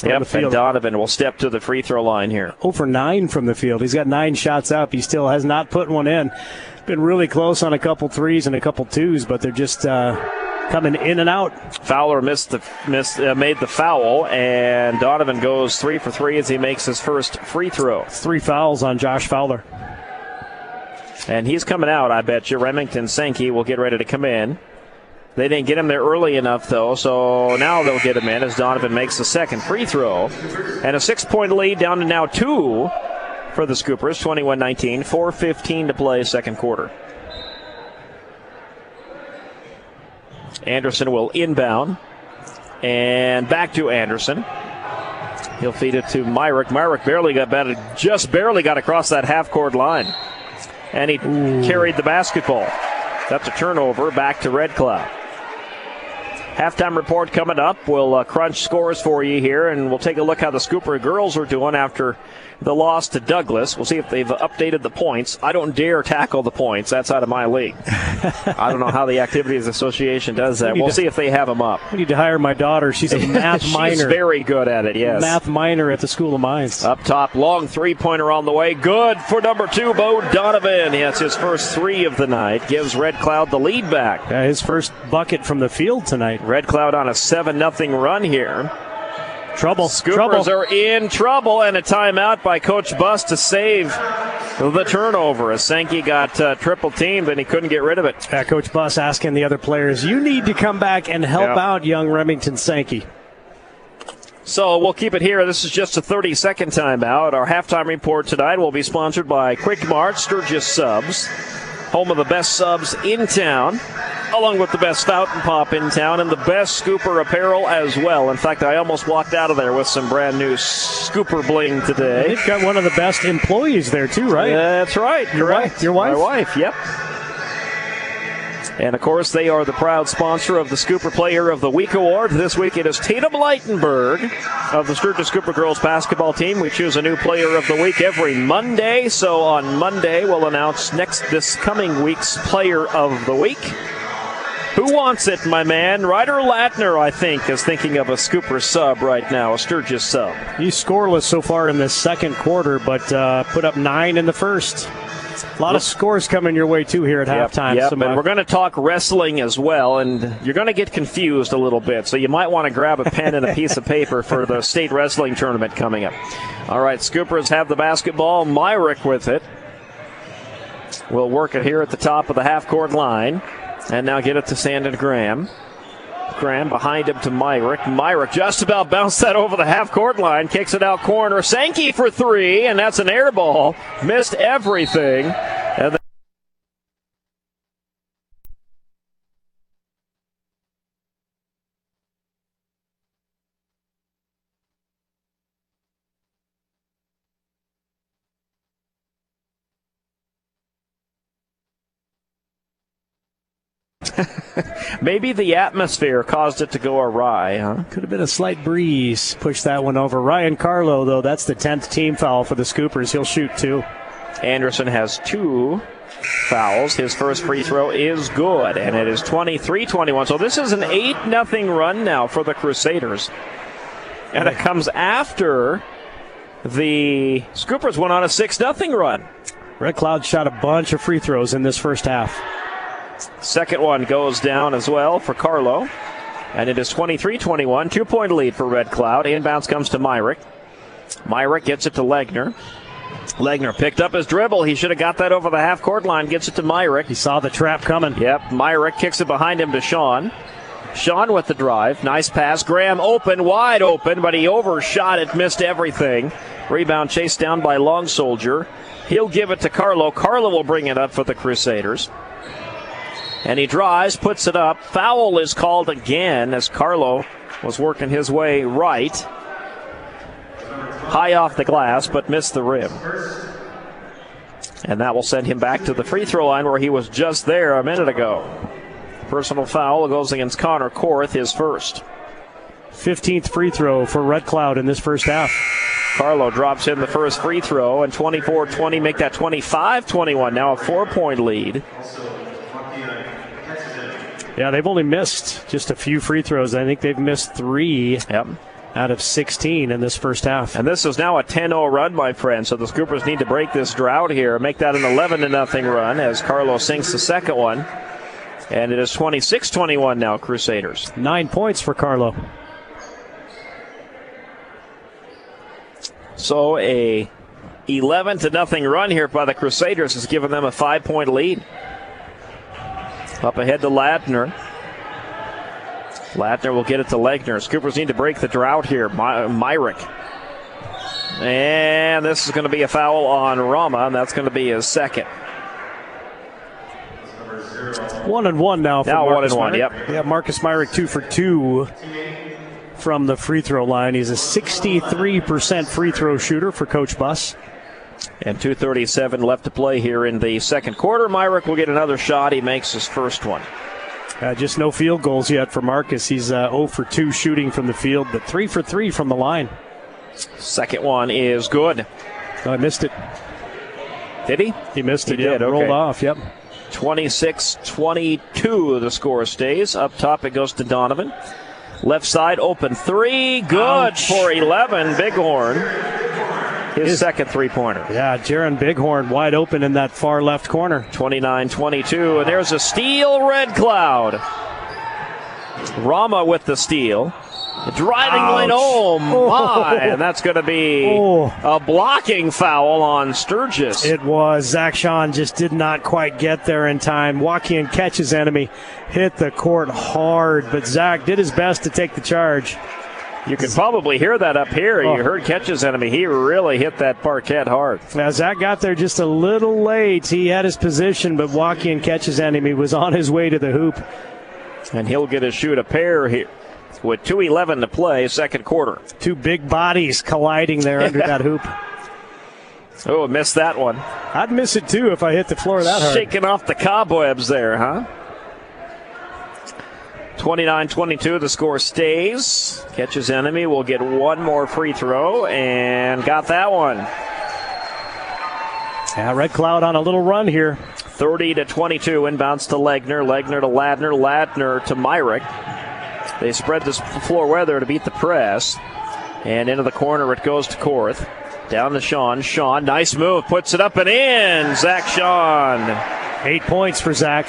Speaker 1: Yep, and Donovan will step to the free throw line here.
Speaker 2: 0 for 9 from the field. He's got 9 shots up. He still has not put one in. Been really close on a couple threes and a couple twos, but they're just coming in and out.
Speaker 1: Fowler made the foul, and Donovan goes 3 for 3 as he makes his first free throw.
Speaker 2: 3 fouls on Josh Fowler.
Speaker 1: And he's coming out, I bet you. Remington Sankey will get ready to come in. They didn't get him there early enough, though, so now they'll get him in as Donovan makes the second free throw. And a 6-point lead down to now 2 for the Scoopers, 21-19, 4:15 to play second quarter. Anderson will inbound, and back to Anderson. He'll feed it to Myrick. Myrick just barely got across that half-court line, and he carried the basketball. That's a turnover, back to Red Cloud. Halftime report coming up. We'll crunch scores for you here, and we'll take a look how the Scooper girls are doing after the loss to Douglas. We'll see if they've updated the points. I don't dare tackle the points. That's out of my league. I don't know how the Activities Association does that. We'll see if they have them up.
Speaker 2: We need to hire my daughter. She's a math minor.
Speaker 1: She's very good at it, yes.
Speaker 2: Math minor at the School of Mines.
Speaker 1: Up top, long three-pointer on the way. Good for number 2, Bo Donovan. That's his first 3 of the night. Gives Red Cloud the lead back.
Speaker 2: Yeah, his first bucket from the field tonight.
Speaker 1: Red Cloud on a 7-0 run here.
Speaker 2: Trouble.
Speaker 1: Scoopers are in trouble, and a timeout by Coach Buss to save the turnover. As Sankey got triple teamed, and he couldn't get rid of it.
Speaker 2: Coach Buss asking the other players, you need to come back and help out young Remington Sankey.
Speaker 1: So we'll keep it here. This is just a 30-second timeout. Our halftime report tonight will be sponsored by Quick Mart Sturgis Subs, home of the best subs in town, along with the best fountain pop in town and the best Scooper apparel as well. In fact, I almost walked out of there with some brand new Scooper bling today.
Speaker 2: They've got one of the best employees there too, right?
Speaker 1: That's right.
Speaker 2: Your wife?
Speaker 1: My wife, yep. And, of course, they are the proud sponsor of the Scooper Player of the Week Award. This week it is Tatum Leitenberg of the Sturgis Scooper girls basketball team. We choose a new Player of the Week every Monday. So on Monday, we'll announce this coming week's Player of the Week. Who wants it, my man? Ryder Latner, I think, is thinking of a Scooper sub right now, a Sturgis sub.
Speaker 2: He's scoreless so far in the second quarter, but put up 9 in the first. A lot of scores coming your way, too, here at halftime.
Speaker 1: Yep, and we're going to talk wrestling as well, and you're going to get confused a little bit, so you might want to grab a pen and a piece of paper for the state wrestling tournament coming up. All right, Scoopers have the basketball. Myrick with it. We'll work it here at the top of the half-court line, and now get it to Sandon Graham. Graham behind him to Myrick. Myrick just about bounced that over the half-court line. Kicks it out corner. Sankey for 3, and that's an air ball. Missed everything. And maybe the atmosphere caused it to go awry, huh?
Speaker 2: Could have been a slight breeze. Push that one over. Ryan Carlo, though, that's the 10th team foul for the Scoopers. He'll shoot 2.
Speaker 1: Anderson has 2 fouls. His first free throw is good, and it is 23-21. So this is an 8-0 run now for the Crusaders. And it comes after the Scoopers went on a 6-0 run.
Speaker 2: Red Cloud shot a bunch of free throws in this first half.
Speaker 1: Second one goes down as well for Carlo. And it is 23-21. 2-point lead for Red Cloud. Inbounds comes to Myrick. Myrick gets it to Legner. Legner picked up his dribble. He should have got that over the half-court line. Gets it to Myrick.
Speaker 2: He saw the trap coming.
Speaker 1: Yep. Myrick kicks it behind him to Sean. Sean with the drive. Nice pass. Graham open, wide open, but he overshot it, missed everything. Rebound chased down by Long Soldier. He'll give it to Carlo. Carlo will bring it up for the Crusaders. And he drives, puts it up. Foul is called again as Carlo was working his way right. High off the glass, but missed the rim. And that will send him back to the free throw line where he was just there a minute ago. Personal foul goes against Connor Korth, his first.
Speaker 2: 15th free throw for Red Cloud in this first half.
Speaker 1: Carlo drops in the first free throw, and 24-20 make that 25-21. Now a 4-point lead.
Speaker 2: Yeah, they've only missed just a few free throws. I think they've missed 3 out of 16 in this first half.
Speaker 1: And this is now a 10-0 run, my friend. So the Scoopers need to break this drought here, make that an 11-0 run as Carlo sinks the second one. And it is 26-21 now, Crusaders.
Speaker 2: 9 points for Carlo.
Speaker 1: So a 11-0 run here by the Crusaders has given them a 5-point lead. Up ahead to Latner. Latner will get it to Legner. Scoopers need to break the drought here. Myrick. And this is going to be a foul on Rama, and that's going to be his second.
Speaker 2: 1-1 now for
Speaker 1: now
Speaker 2: Marcus
Speaker 1: 1-1,
Speaker 2: Myrick.
Speaker 1: yep.
Speaker 2: Yeah, Marcus Myrick 2 for 2 from the free throw line. He's a 63% free throw shooter for Coach Buss.
Speaker 1: And 2:37 left to play here in the second quarter. Myrick will get another shot. He makes his first one.
Speaker 2: Just no field goals yet for Marcus. He's 0 for 2 shooting from the field, but 3 for 3 from the line.
Speaker 1: Second one is good.
Speaker 2: I missed it.
Speaker 1: Did he?
Speaker 2: He missed it.
Speaker 1: He did.
Speaker 2: Okay. Rolled off, yep.
Speaker 1: 26-22 the score stays. Up top it goes to Donovan. Left side open 3. Good. Ouch. For 11. Bighorn. His second three-pointer.
Speaker 2: Yeah, Jaron Bighorn wide open in that far left corner.
Speaker 1: 29-22, and there's a steal, Red Cloud. Rama with the steal. Driving lane, oh my, and that's going to be a blocking foul on Sturgis.
Speaker 2: It was. Zach Sean just did not quite get there in time. Joaquin catches enemy, hit the court hard, but Zach did his best to take the charge.
Speaker 1: You can probably hear that up here. You heard Ketch's enemy. He really hit that parquet hard.
Speaker 2: Now, Zach got there just a little late. He had his position, but Joaquin Ketch's enemy was on his way to the hoop.
Speaker 1: And he'll get to shoot a pair here with 2:11 to play, second quarter.
Speaker 2: 2 big bodies colliding there under that hoop.
Speaker 1: Oh, missed that one.
Speaker 2: I'd miss it, too, if I hit the floor that hard.
Speaker 1: Shaking off the cobwebs there, huh? 29-22, the score stays. Catches enemy will get one more free throw, and got that one.
Speaker 2: Yeah, Red Cloud on a little run here.
Speaker 1: 30-22, inbounds to Legner. Legner to Ladner. Ladner to Myrick. They spread this floor weather to beat the press. And into the corner it goes to Korth. Down to Sean. Sean, nice move, puts it up and in. Zach Sean.
Speaker 2: 8 points for Zach.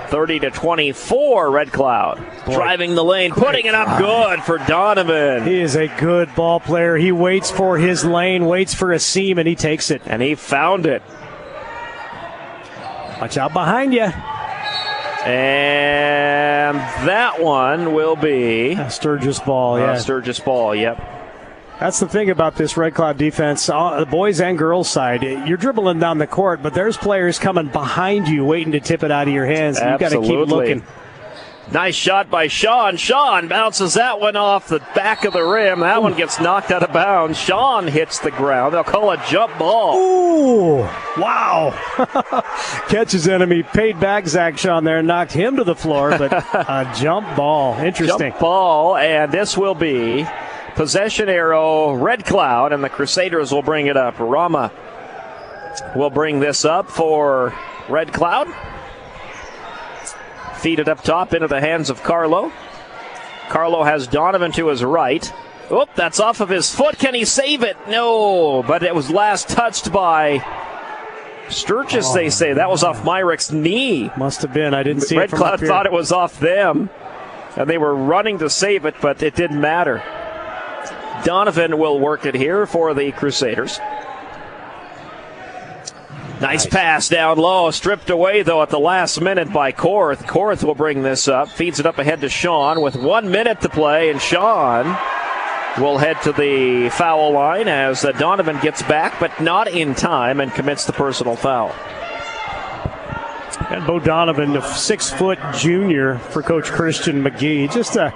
Speaker 1: 30-24, Red Cloud. Boy, driving the lane, putting it up good for Donovan.
Speaker 2: He is a good ball player. He waits for his lane, waits for a seam, and he takes it.
Speaker 1: And he found it.
Speaker 2: Watch out behind you.
Speaker 1: And that one will be
Speaker 2: Sturgis ball, yeah.
Speaker 1: Sturgis ball, yep.
Speaker 2: That's the thing about this Red Cloud defense, the boys and girls side. You're dribbling down the court, but there's players coming behind you waiting to tip it out of your hands. You've got to keep looking.
Speaker 1: Nice shot by Sean. Sean bounces that one off the back of the rim. That one gets knocked out of bounds. Sean hits the ground. They'll call a jump ball.
Speaker 2: Ooh, wow. Catches enemy, paid back Zach Sean there, knocked him to the floor, but a jump ball. Interesting.
Speaker 1: Jump ball, and this will be possession arrow, Red Cloud, and the Crusaders will bring it up. Rama will bring this up for Red Cloud. Feed it up top into the hands of Carlo. Carlo has Donovan to his right. Oop, that's off of his foot. Can he save it? No, but it was last touched by Sturgis, they say. That was off Myrick's knee.
Speaker 2: Must have been. I didn't see
Speaker 1: Red
Speaker 2: it from
Speaker 1: Cloud
Speaker 2: up here.
Speaker 1: thought it was off them, and they were running to save it, but it didn't matter. Donovan will work it here for the Crusaders. Nice pass down low, stripped away, though, at the last minute by Korth. Korth will bring this up, feeds it up ahead to Sean with 1 minute to play, and Sean will head to the foul line as Donovan gets back, but not in time, and commits the personal foul.
Speaker 2: And Bo Donovan, the 6-foot junior for Coach Christian McGee. Just a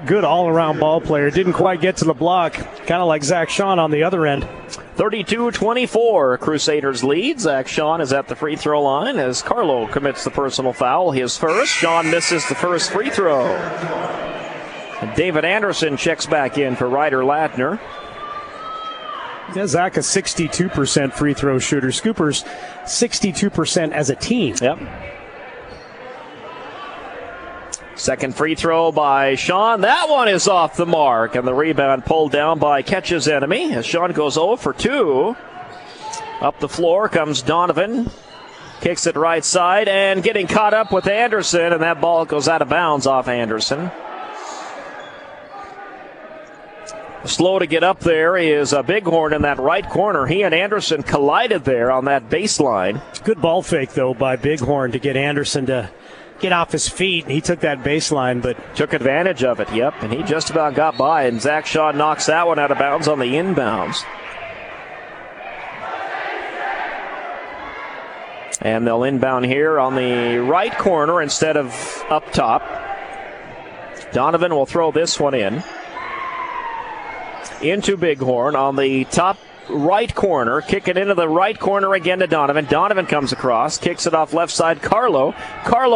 Speaker 2: good all-around ball player. Didn't quite get to the block. Kind of like Zach Sean on the other end.
Speaker 1: 32-24, Crusaders lead. Zach Sean is at the free throw line as Carlo commits the personal foul, his first. Sean misses the first free throw. And David Anderson checks back in for Ryder Ladner.
Speaker 2: Yeah, Zach, a 62% free throw shooter. Scoopers, 62% as a team.
Speaker 1: Yep. Second free throw by Sean. That one is off the mark, and the rebound pulled down by Catches enemy as Sean goes 0 for 2. Up the floor comes Donovan. Kicks it right side and getting caught up with Anderson, and that ball goes out of bounds off Anderson. Slow to get up there is a Bighorn in that right corner. He and Anderson collided there on that baseline.
Speaker 2: Good ball fake, though, by Bighorn to get Anderson to get off his feet. He took that baseline, but
Speaker 1: took advantage of it, yep, and he just about got by, and Zach Shaw knocks that one out of bounds on the inbounds. And they'll inbound here on the right corner instead of up top. Donovan will throw this one into Bighorn on the top right corner. Kick it into the right corner again to Donovan. Donovan comes across, kicks it off left side. Carlo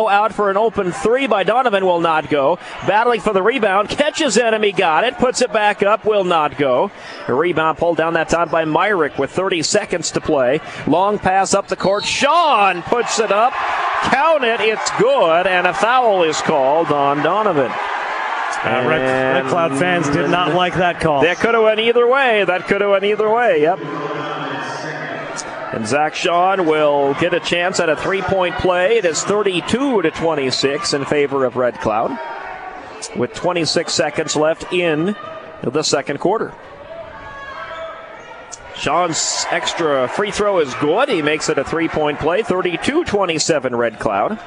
Speaker 1: out for an open three by Donovan, will not go. Battling for the rebound, catches enemy, got it, puts it back up, will not go. A rebound pulled down that time by Myrick with 30 seconds to play. Long pass up the court. Sean puts it up. Count it, it's good, and a foul is called on Donovan.
Speaker 2: Red Cloud fans did not like that call.
Speaker 1: That could have went either way. Yep. And Zach Sean will get a chance at a three-point play. It is 32-26 in favor of Red Cloud, with 26 seconds left in the second quarter. Sean's extra free throw is good. He makes it a three-point play. 32-27 Red Cloud.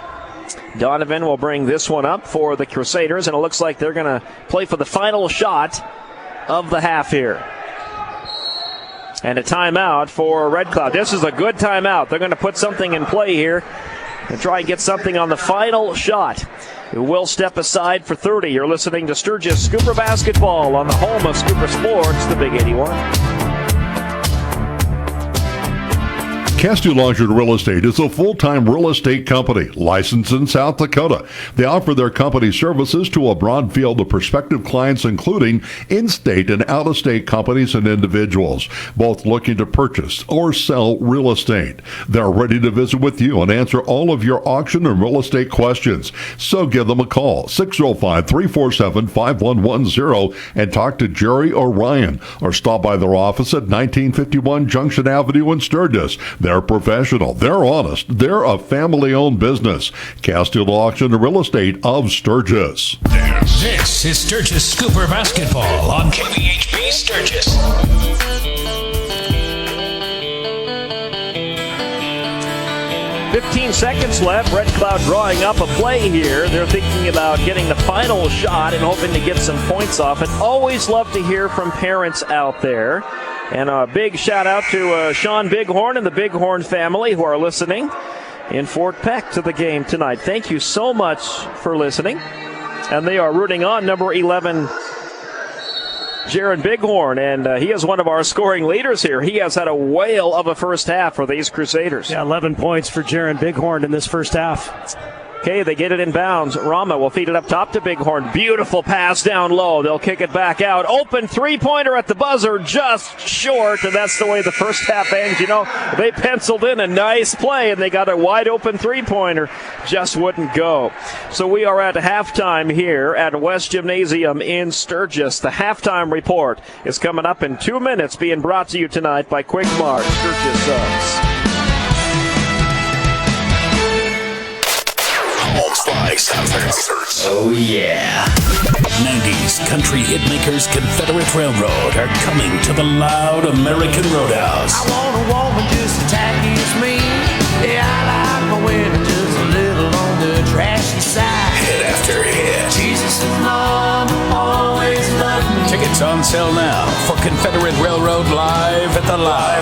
Speaker 1: Donovan will bring this one up for the Crusaders, and it looks like they're going to play for the final shot of the half here. And a timeout for Red Cloud. This is a good timeout. They're going to put something in play here and try and get something on the final shot. We'll step aside for 30. You're listening to Sturgis Scooper Basketball on the home of Scooper Sports, the Big 81.
Speaker 16: Castillo Longshore Real Estate is a full-time real estate company licensed in South Dakota. They offer their company services to a broad field of prospective clients, including in-state and out-of-state companies and individuals, both looking to purchase or sell real estate. They're ready to visit with you and answer all of your auction and real estate questions. So give them a call, 605-347-5110, and talk to Jerry or Ryan, or stop by their office at 1951 Junction Avenue in Sturgis. They're professional, they're honest, they're a family-owned business. Castillo Auction and Real Estate of Sturgis.
Speaker 17: This is Sturgis Scooper Basketball on KBHB Sturgis.
Speaker 1: 15 seconds left. Red Cloud drawing up a play here. They're thinking about getting the final shot and hoping to get some points off it. Always love to hear from parents out there. And a big shout out to Sean Bighorn and the Bighorn family who are listening in Fort Peck to the game tonight. Thank you so much for listening. And they are rooting on number 11, Jaron Bighorn, and he is one of our scoring leaders here. He has had a whale of a first half for these Crusaders.
Speaker 2: Yeah, 11 points for Jaron Bighorn in this first half.
Speaker 1: Okay, they get it in bounds. Rama will feed it up top to Bighorn. Beautiful pass down low. They'll kick it back out. Open three-pointer at the buzzer, just short, and that's the way the first half ends. You know, they penciled in a nice play, and they got a wide-open three-pointer. Just wouldn't go. So we are at halftime here at West Gymnasium in Sturgis. The halftime report is coming up in 2 minutes, being brought to you tonight by Quick Mart. Sturgis Subs.
Speaker 17: Oh yeah. 90s country hitmakers Confederate Railroad are coming to the loud American Roadhouse.
Speaker 18: I want a woman just as tacky as me. Yeah, I like my women just a little on the trashy side.
Speaker 17: Hit after hit.
Speaker 18: Jesus and Mom always loved me.
Speaker 17: Tickets on sale now for Confederate Railroad live at the Loud.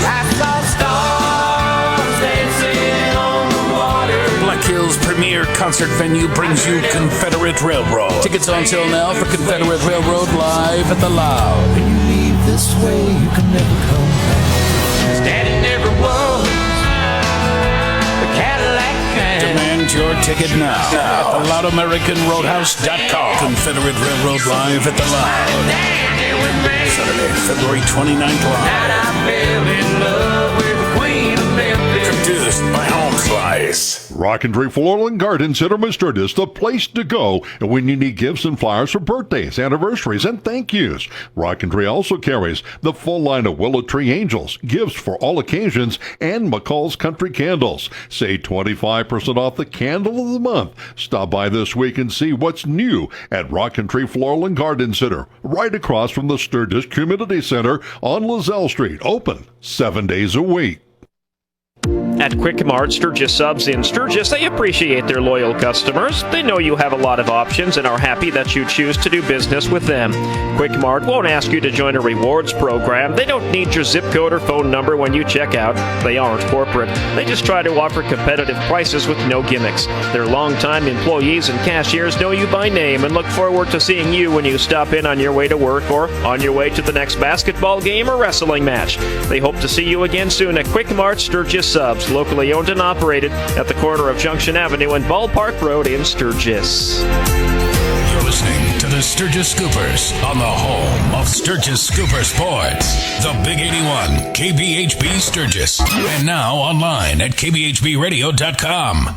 Speaker 18: I saw stars dancing on the water.
Speaker 17: Black Hills premier concert venue brings you Confederate Railroad. Tickets on sale now for Confederate Railroad live at the Loud.
Speaker 18: When you leave this way, you can never come back. Daddy never was a Cadillac man.
Speaker 17: Demand your ticket now at theloudamericanroadhouse.com. Confederate Railroad live at the Loud. Saturday, February 29th live.
Speaker 18: Night I fell in love with the Queen of Memphis.
Speaker 17: Produced by Home Slice.
Speaker 16: Rock Country Floral and Garden Center in Sturgis, the place to go when you need gifts and flowers for birthdays, anniversaries, and thank yous. Rock Country also carries the full line of Willow Tree Angels, gifts for all occasions, and McCall's Country Candles. Save 25% off the candle of the month. Stop by this week and see what's new at Rock Country Floral and Garden Center, right across from the Sturgis Community Center on Lozelle Street, open 7 days a week.
Speaker 1: At Quick Mart, Sturgis Subs in Sturgis, they appreciate their loyal customers. They know you have a lot of options and are happy that you choose to do business with them. Quick Mart won't ask you to join a rewards program. They don't need your zip code or phone number when you check out. They aren't corporate. They just try to offer competitive prices with no gimmicks. Their longtime employees and cashiers know you by name and look forward to seeing you when you stop in on your way to work or on your way to the next basketball game or wrestling match. They hope to see you again soon at Quick Mart Sturgis Subs, locally owned and operated at the corner of Junction Avenue and Ballpark Road in Sturgis.
Speaker 17: You're listening to the Sturgis Scoopers on the home of Sturgis Scooper Sports. The Big 81, KBHB Sturgis. And now online at kbhbradio.com.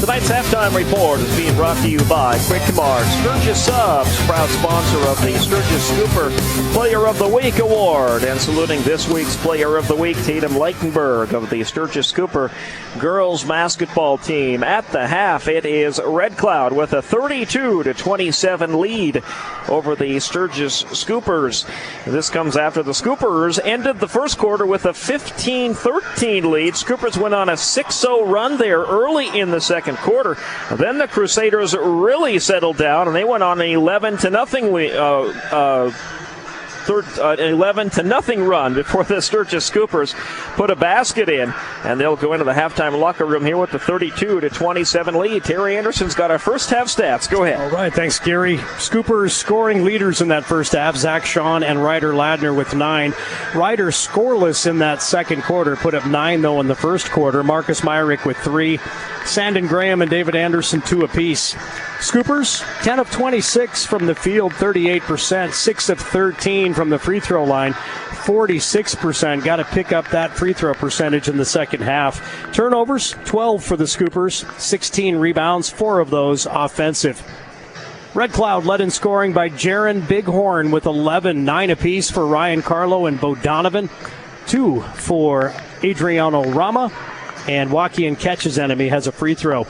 Speaker 1: Tonight's halftime report is being brought to you by Quick Mart. Sturgis Subs, proud sponsor of the Sturgis Scooper Player of the Week Award. And saluting this week's Player of the Week, Tatum Leichenberg of the Sturgis Scooper girls basketball team. At the half, it is Red Cloud with a 32-27 lead over the Sturgis Scoopers. This comes after the Scoopers ended the first quarter with a 15-13 lead. Scoopers went on a 6-0 run there early in the second quarter. Then the Crusaders really settled down, and they went on an 11-0 11-0 run before the Sturgis Scoopers put a basket in, and they'll go into the halftime locker room here with the 32-27 lead. Terry Anderson's got our first half stats. Go ahead.
Speaker 2: All right, thanks, Gary. Scoopers scoring leaders in that first half, Zach Shawn and Ryder Ladner with 9. Ryder scoreless in that second quarter, put up 9, though, in the first quarter. Marcus Myrick with 3. Sandon Graham and David Anderson 2 apiece. Scoopers, 10 of 26 from the field, 38%, 6 of 13 from the free throw line, 46%. Got to pick up that free throw percentage in the second half. Turnovers, 12 for the Scoopers, 16 rebounds, 4 of those offensive. Red Cloud led in scoring by Jaron Bighorn with 11, 9 apiece for Ryan Carlo and Bo Donovan, 2 for Adriano Rama, and Waukee Ketch's enemy has a free throw.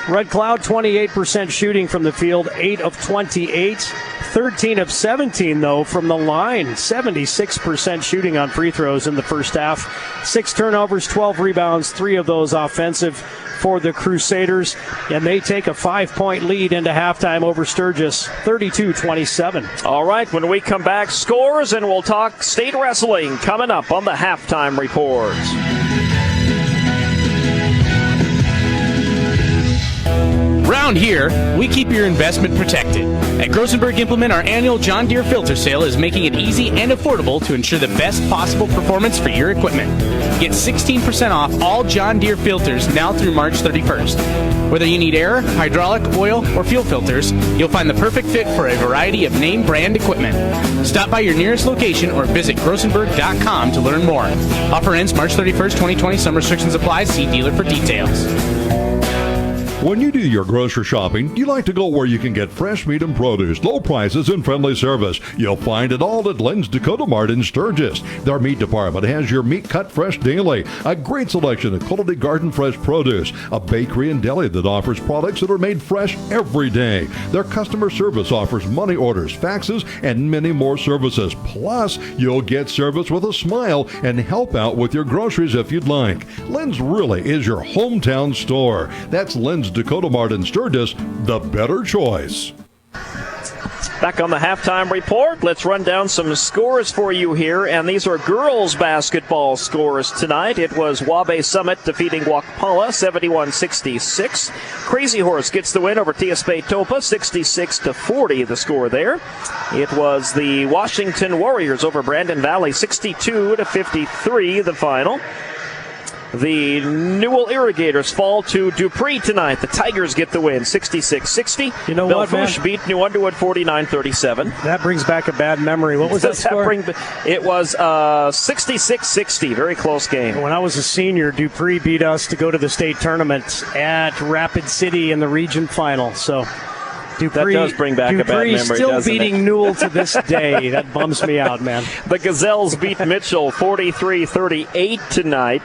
Speaker 2: Red Cloud, 28% shooting from the field, 8 of 28. 13 of 17, though, from the line. 76% shooting on free throws in the first half. 6 turnovers, 12 rebounds, 3 of those offensive for the Crusaders. And they take a 5-point lead into halftime over Sturgis, 32-27.
Speaker 1: All right, when we come back, scores, and we'll talk state wrestling coming up on the halftime report.
Speaker 19: Around here, we keep your investment protected. At Grosenberg Implement, our annual John Deere filter sale is making it easy and affordable to ensure the best possible performance for your equipment. Get 16% off all John Deere filters now through March 31st. Whether you need air, hydraulic, oil, or fuel filters, you'll find the perfect fit for a variety of name brand equipment. Stop by your nearest location or visit grosenberg.com to learn more. Offer ends March 31st, 2020. Some restrictions apply. See dealer for details.
Speaker 16: When you do your grocery shopping, you like to go where you can get fresh meat and produce, low prices, and friendly service. You'll find it all at Lynn's Dakota Mart in Sturgis. Their meat department has your meat cut fresh daily, a great selection of quality garden fresh produce, a bakery and deli that offers products that are made fresh every day. Their customer service offers money orders, faxes, and many more services. Plus, you'll get service with a smile and help out with your groceries if you'd like. Lynn's really is your hometown store. That's Lynn's Dakota Mart in Sturgis, the better choice.
Speaker 1: Back on the halftime report, let's run down some scores for you here, and these are girls basketball scores tonight. It was Wabe Summit defeating Wakpala 71-66. Crazy Horse gets the win over Tiaspé Topa 66-40, the score there. It was the Washington Warriors over Brandon Valley 62-53, the final. The Newell Irrigators fall to Dupree tonight. The Tigers get the win, 66-60.
Speaker 2: You know what, man?
Speaker 1: Belfouche beat New Underwood 49-37.
Speaker 2: That brings back a bad memory. What was that score?
Speaker 1: It was 66-60. Very close game.
Speaker 2: When I was a senior, Dupree beat us to go to the state tournament at Rapid City in the region final. So Dupree,
Speaker 1: that does bring back a bad memory,
Speaker 2: still beating Newell to this day. That bums me out, man.
Speaker 1: The Gazelles beat Mitchell 43-38 tonight.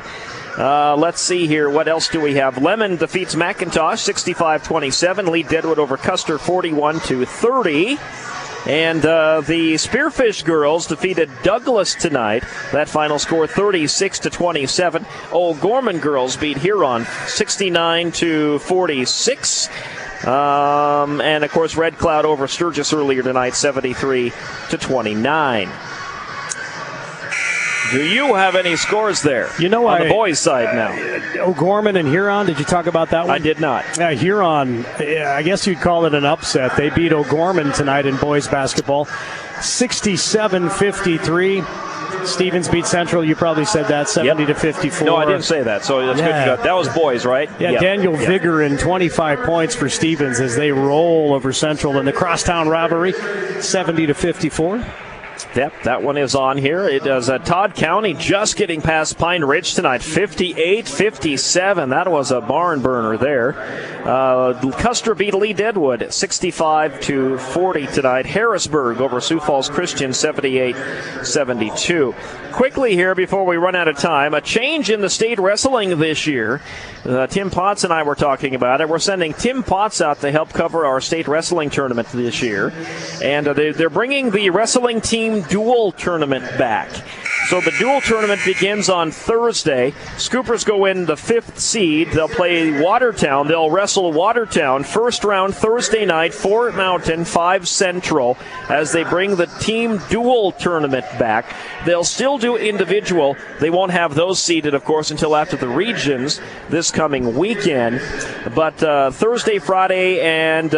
Speaker 1: Let's see here. What else do we have? Lemon defeats McIntosh 65-27. Lee Deadwood over Custer 41-30. And the Spearfish girls defeated Douglas tonight. That final score 36-27. O'Gorman girls beat Huron 69-46. And of course, Red Cloud over Sturgis earlier tonight 73-29. Do you have any scores there?
Speaker 2: You know,
Speaker 1: on the boys' side now.
Speaker 2: O'Gorman and Huron, did you talk about that one?
Speaker 1: I did not.
Speaker 2: Huron, I guess you'd call it an upset. They beat O'Gorman tonight in boys' basketball, 67-53. Stevens beat Central. You probably said that, 70-54.
Speaker 1: No, I didn't say that, so that's good. That was boys, right?
Speaker 2: Yeah, Daniel Vigorin, 25 points for Stevens as they roll over Central in the crosstown rivalry, 70-54.
Speaker 1: Yep, that one is on here. It is Todd County just getting past Pine Ridge tonight, 58-57. That was a barn burner there. Custer beat Lee Deadwood 65-40 tonight. Harrisburg over Sioux Falls Christian 78-72. Quickly here before we run out of time, a change in the state wrestling this year. Tim Potts and I were talking about it. We're sending Tim Potts out to help cover our state wrestling tournament this year. And they're bringing the wrestling team dual tournament back. So the dual tournament begins on Thursday. Scoopers go in the 5th seed. They'll play Watertown. They'll wrestle Watertown. First round Thursday night, 4 Mountain, 5 Central, as they bring the team dual tournament back. They'll still do individual. They won't have those seeded, of course, until after the regions this coming weekend. But Thursday, Friday, and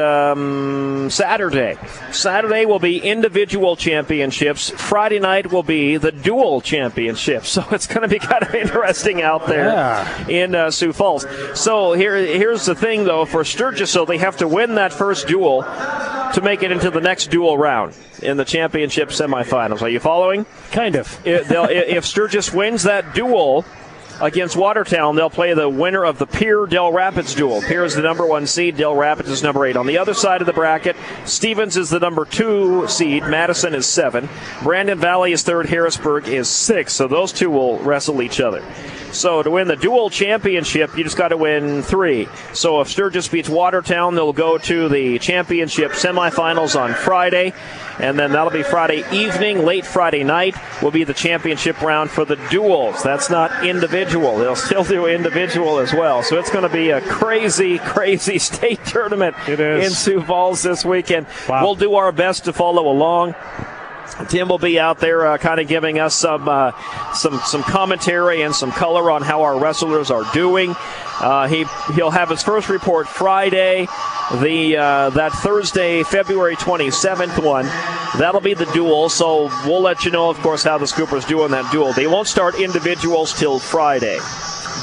Speaker 1: Saturday. Saturday will be individual championships. Friday night will be the dual championships. So it's going to be kind of interesting out there in Sioux Falls. So here's the thing, though, for Sturgis. So they have to win that first dual to make it into the next dual round in the championship semifinals. Are you following?
Speaker 2: Kind of.
Speaker 1: If Sturgis wins that dual against Watertown, they'll play the winner of the Pierre-Del Rapids duel. Pierre is the number 1 seed. Del Rapids is number 8. On the other side of the bracket, Stevens is the number 2 seed. Madison is 7. Brandon Valley is 3rd. Harrisburg is 6. So those two will wrestle each other. So to win the dual championship, you just got to win 3. So if Sturgis beats Watertown, they'll go to the championship semifinals on Friday. And then that'll be Friday evening. Late Friday night will be the championship round for the duels. That's not individual. They'll still do individual as well. So it's going to be a crazy, crazy state tournament in Sioux Falls this weekend.
Speaker 2: Wow.
Speaker 1: We'll do our best to follow along. Tim will be out there kind of giving us some commentary and some color on how our wrestlers are doing. He'll have his first report Friday. That Thursday, February 27th one, that'll be the duel. So we'll let you know, of course, how the Scoopers do in that duel. They won't start individuals till Friday.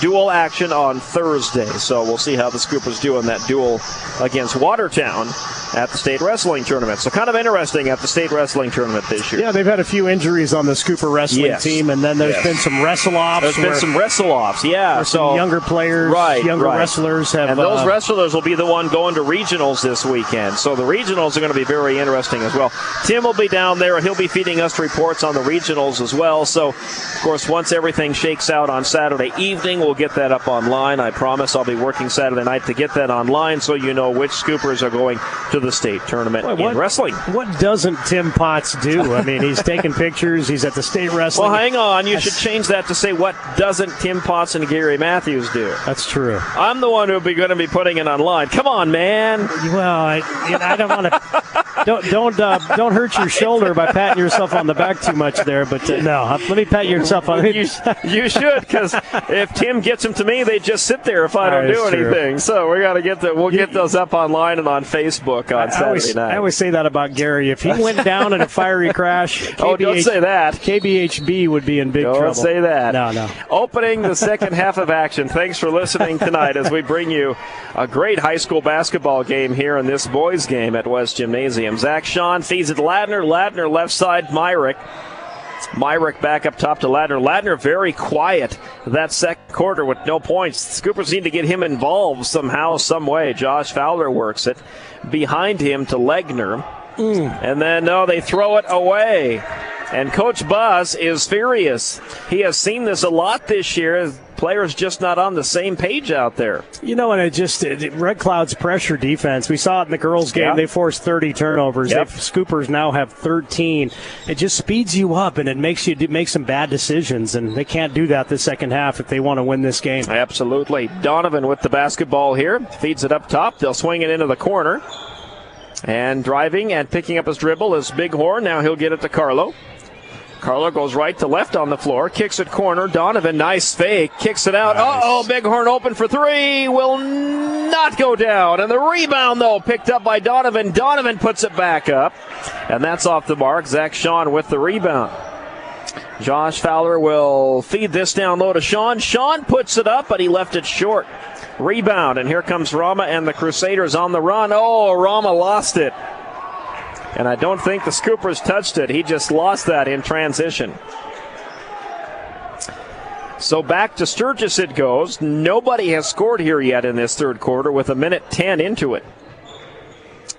Speaker 1: Dual action on Thursday. So we'll see how the Scoopers do in that duel against Watertown at the state wrestling tournament. So kind of interesting at the state wrestling tournament this year.
Speaker 2: Yeah, they've had a few injuries on the Scooper wrestling team, and then there's been some wrestle-offs.
Speaker 1: There's been some wrestle-offs,
Speaker 2: so some younger players, younger wrestlers have...
Speaker 1: And those wrestlers will be the one going to regionals this weekend. So the regionals are going to be very interesting as well. Tim will be down there. He'll be feeding us reports on the regionals as well. So, of course, once everything shakes out on Saturday evening, we'll get that up online. I promise I'll be working Saturday night to get that online so you know which Scoopers are going to the state tournament in wrestling.
Speaker 2: What doesn't Tim Potts do? I mean, he's taking pictures. He's at the state wrestling.
Speaker 1: Well, hang on. You should change that to say, what doesn't Tim Potts and Gary Matthews do?
Speaker 2: That's true.
Speaker 1: I'm the one who'll be going to be putting it online. Come on, man.
Speaker 2: Well, I don't want to. Don't hurt your shoulder by patting yourself on the back too much there. But no, let me pat yourself on.
Speaker 1: You should, because if Tim gets them to me, they just sit there if I don't do anything. True. So we got to get we'll get those up online and on Facebook on Saturday night.
Speaker 2: I always say that about Gary. If he went down in a fiery crash,
Speaker 1: don't say that.
Speaker 2: KBHB would be in big trouble.
Speaker 1: Don't say that.
Speaker 2: No.
Speaker 1: Opening the second half of action. Thanks for listening tonight as we bring you a great high school basketball game here in this boys' game at West Gymnasium. Zach Sean feeds it to Ladner. Ladner left side, Myrick. Myrick back up top to Ladner. Ladner very quiet that second quarter with no points. The Scoopers need to get him involved somehow, some way. Josh Fowler works it behind him to Legner. And then, they throw it away. And Coach Buzz is furious. He has seen this a lot this year. Players just not on the same page out there.
Speaker 2: And Red Cloud's pressure defense, we saw it in the girls' game. They forced 30 turnovers. Scoopers now have 13. It just speeds you up, and it makes you make some bad decisions, and they can't do that the second half if they want to win this game.
Speaker 1: Absolutely. Donovan with the basketball here. Feeds it up top. They'll swing it into the corner. And driving and picking up his dribble is Bighorn. Now he'll get it to Carlo. Carlo goes right to left on the floor, kicks it corner. Donovan, nice fake, kicks it out. Nice. Bighorn open for 3, will not go down. And the rebound, though, picked up by Donovan. Donovan puts it back up, and that's off the mark. Zach Sean with the rebound. Josh Fowler will feed this down low to Sean. Sean puts it up, but he left it short. Rebound, and here comes Rama and the Crusaders on the run. Rama lost it. And I don't think the Scoopers touched it. He just lost that in transition. So back to Sturgis it goes. Nobody has scored here yet in this third quarter with 1:10 into it.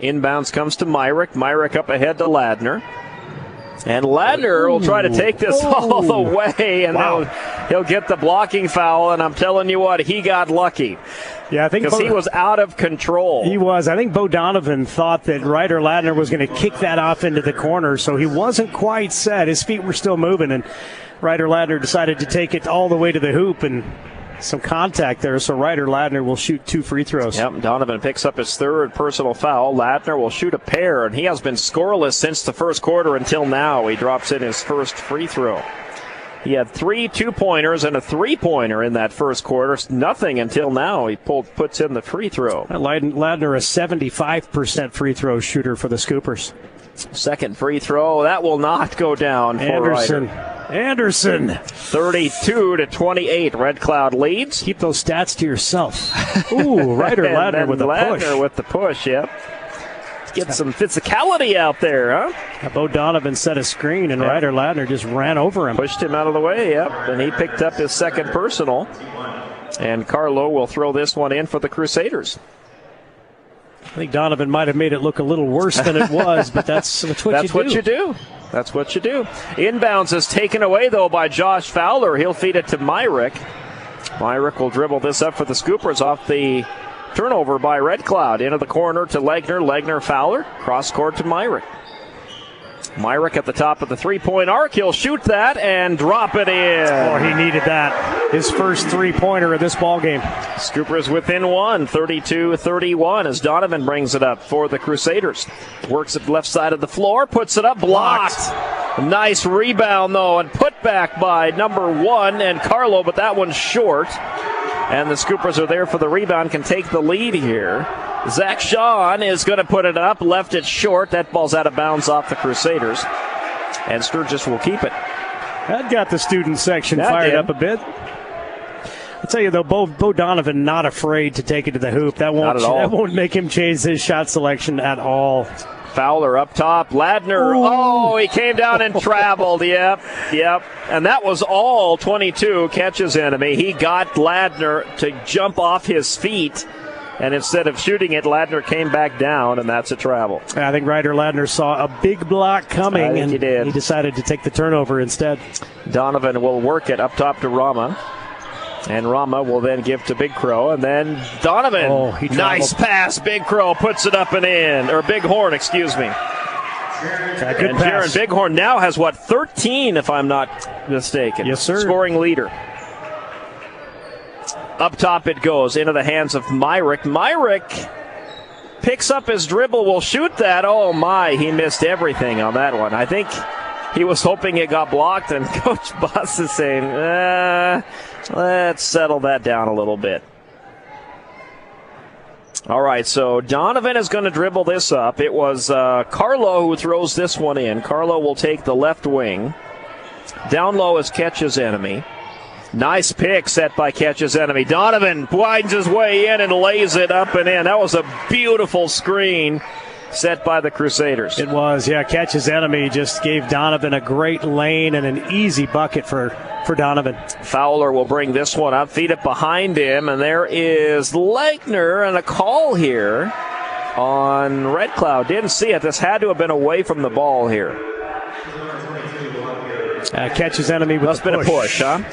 Speaker 1: Inbounds comes to Myrick. Myrick up ahead to Ladner. And Ladner will try to take this all the way, and he'll get the blocking foul, and I'm telling you what, he got lucky.
Speaker 2: Yeah, I think
Speaker 1: because he was out of control.
Speaker 2: He was. I think Bo Donovan thought that Ryder Ladner was going to kick that off into the corner, so he wasn't quite set. His feet were still moving, and Ryder Ladner decided to take it all the way to the hoop, and some contact there, so Ryder Ladner will shoot 2 free throws.
Speaker 1: Yep, Donovan picks up his 3rd personal foul. Ladner will shoot a pair, and he has been scoreless since the first quarter until now. He drops in his first free throw. He had 3 2-pointers and a 3-pointer in that first quarter. Nothing until now. He puts in the free throw.
Speaker 2: Ladner, a 75% free throw shooter for the Scoopers.
Speaker 1: Second free throw. That will not go down for
Speaker 2: Anderson.
Speaker 1: Ryder.
Speaker 2: Anderson.
Speaker 1: 32-28. Red Cloud leads.
Speaker 2: Keep those stats to yourself. Ooh, Ryder Ladner with a push.
Speaker 1: Ladner with the push, yep. Get some physicality out there, huh?
Speaker 2: Bo Donovan set a screen, and Ryder Ladner just ran over him.
Speaker 1: Pushed him out of the way, yep. And he picked up his 2nd personal. And Carlo will throw this one in for the Crusaders.
Speaker 2: I think Donovan might have made it look a little worse than it was, but that's what you do.
Speaker 1: That's what you do. Inbounds is taken away, though, by Josh Fowler. He'll feed it to Myrick. Myrick will dribble this up for the Scoopers off the turnover by Red Cloud. Into the corner to Legner. Legner Fowler. Cross court to Myrick. Myrick at the top of the 3-point arc. He'll shoot that and drop it in.
Speaker 2: Oh, he needed that. His first 3-pointer of this ball game.
Speaker 1: Scoopers within 1, 32-31 as Donovan brings it up for the Crusaders. Works at left side of the floor, puts it up, blocked. Nice rebound, though, and put back by number 1 and Carlo, but that one's short. And the Scoopers are there for the rebound, can take the lead here. Zach Shawn is going to put it up, left it short. That ball's out of bounds off the Crusaders. And Sturgis will keep it.
Speaker 2: That got the student section fired up a bit. I tell you, though, Bo Donovan not afraid to take it to the hoop. That won't make him change his shot selection at all.
Speaker 1: Fowler up top. Ladner. Ooh. Oh, he came down and traveled. Yep. And that was all 22 catches enemy. He got Ladner to jump off his feet. And instead of shooting it, Ladner came back down, and that's a travel.
Speaker 2: I think Ryder Ladner saw a big block coming, and
Speaker 1: he
Speaker 2: decided to take the turnover instead.
Speaker 1: Donovan will work it up top to Rama. And Rama will then give to Big Crow. And then Donovan.
Speaker 2: Oh,
Speaker 1: nice pass. Big Crow puts it up and in. Or Bighorn, excuse me.
Speaker 2: Good
Speaker 1: and
Speaker 2: pass.
Speaker 1: Jaron Bighorn now has, 13, if I'm not mistaken.
Speaker 2: Yes, sir.
Speaker 1: Scoring leader. Up top it goes into the hands of Myrick. Myrick picks up his dribble, will shoot that. Oh, my, he missed everything on that one. I think he was hoping it got blocked, and Coach Boss is saying, let's settle that down a little bit. All right, so Donovan is going to dribble this up. It was Carlo who throws this one in. Carlo will take the left wing. Down low is Ketch's enemy. Nice pick set by Ketch's enemy. Donovan winds his way in and lays it up and in. That was a beautiful screen set by the Crusaders.
Speaker 2: It was, yeah. Ketch's enemy just gave Donovan a great lane and an easy bucket for Donovan.
Speaker 1: Fowler will bring this one up, feed it behind him, and there is Legner and a call here on Red Cloud. Didn't see it. This had to have been away from the ball here.
Speaker 2: Ketch's enemy with
Speaker 1: Must have been a push, huh?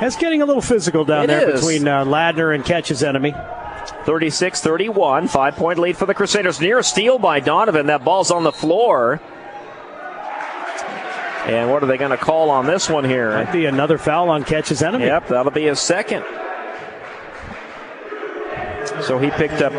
Speaker 2: It's getting a little physical down there between Ladner and Ketch's enemy.
Speaker 1: 36-31, 5-point lead for the Crusaders. Near steal by Donovan. That ball's on the floor. And what are they going to call on this one here?
Speaker 2: Might be another foul on Ketch's enemy.
Speaker 1: Yep, that'll be his second. So he picked up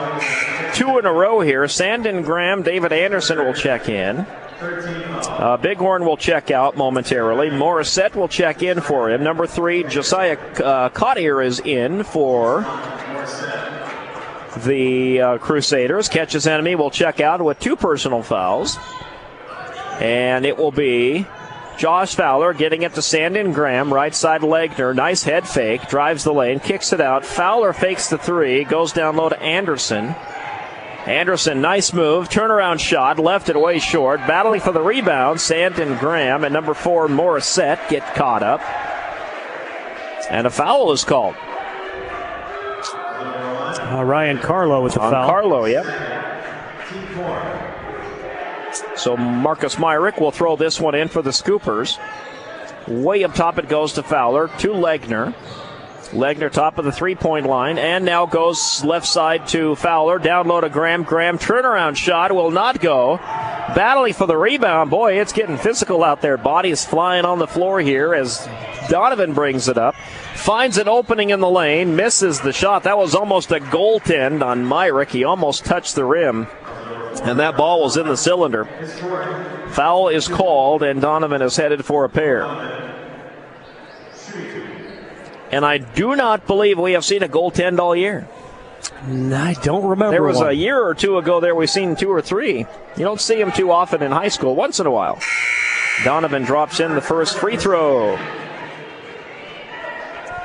Speaker 1: 2 in a row here. Sandon Graham, David Anderson will check in. Bighorn will check out momentarily. Morissette will check in for him. Number 3, Josiah Cottier is in for the Crusaders. Ketch's enemy will check out with 2 personal fouls. And it will be Josh Fowler getting it to Sandon Graham. Right side Legner. Nice head fake. Drives the lane. Kicks it out. Fowler fakes the 3. Goes down low to Anderson. Anderson, nice move. Turnaround shot. Left it way short. Battling for the rebound. Sandon Graham and number 4, Morissette get caught up. And a foul is called.
Speaker 2: Ryan Carlo with the foul.
Speaker 1: Carlo, yep. So Marcus Myrick will throw this one in for the Scoopers. Way up top it goes to Fowler, to Legner. Legner top of the three-point line, and now goes left side to Fowler. Down low to Graham. Graham turnaround shot will not go. Battling for the rebound. Boy, it's getting physical out there. Bodies flying on the floor here as Donovan brings it up. Finds an opening in the lane. Misses the shot. That was almost a goaltend on Myrick. He almost touched the rim, and that ball was in the cylinder. Foul is called, and Donovan is headed for a pair. And I do not believe we have seen a goaltend all year.
Speaker 2: I don't remember.
Speaker 1: There was a year or two ago there we've seen 2 or 3. You don't see them too often in high school, once in a while. Donovan drops in the first free throw.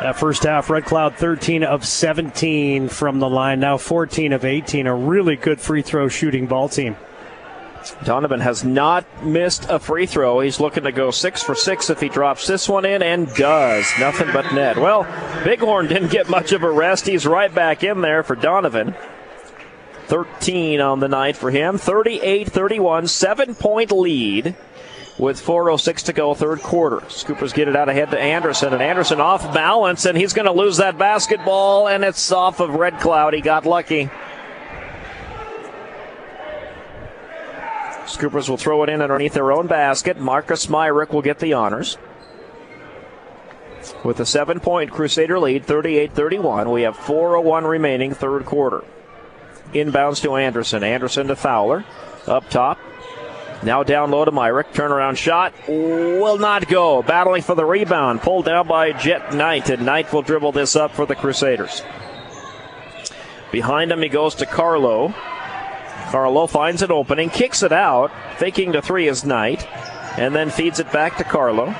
Speaker 2: That first half, Red Cloud 13 of 17 from the line, now 14 of 18. A really good free throw shooting ball team.
Speaker 1: Donovan has not missed a free throw. He's looking to go 6 for 6 if he drops this one in, and does. Nothing but net. Well, Bighorn didn't get much of a rest. He's right back in there for Donovan. 13 on the night for him. 38-31, 7-point lead with 4:06 to go, third quarter. Scoopers get it out ahead to Anderson, and Anderson off balance, and he's going to lose that basketball, and it's off of Red Cloud. He got lucky. Scoopers will throw it in underneath their own basket. Marcus Myrick will get the honors. With a 7-point Crusader lead, 38-31. We have 4:01 remaining, third quarter. Inbounds to Anderson. Anderson to Fowler. Up top. Now down low to Myrick. Turnaround shot will not go. Battling for the rebound. Pulled down by Jet Knight, and Knight will dribble this up for the Crusaders. Behind him he goes to Carlo. Carlo finds an opening, kicks it out. Faking to three is Knight, and then feeds it back to Carlo.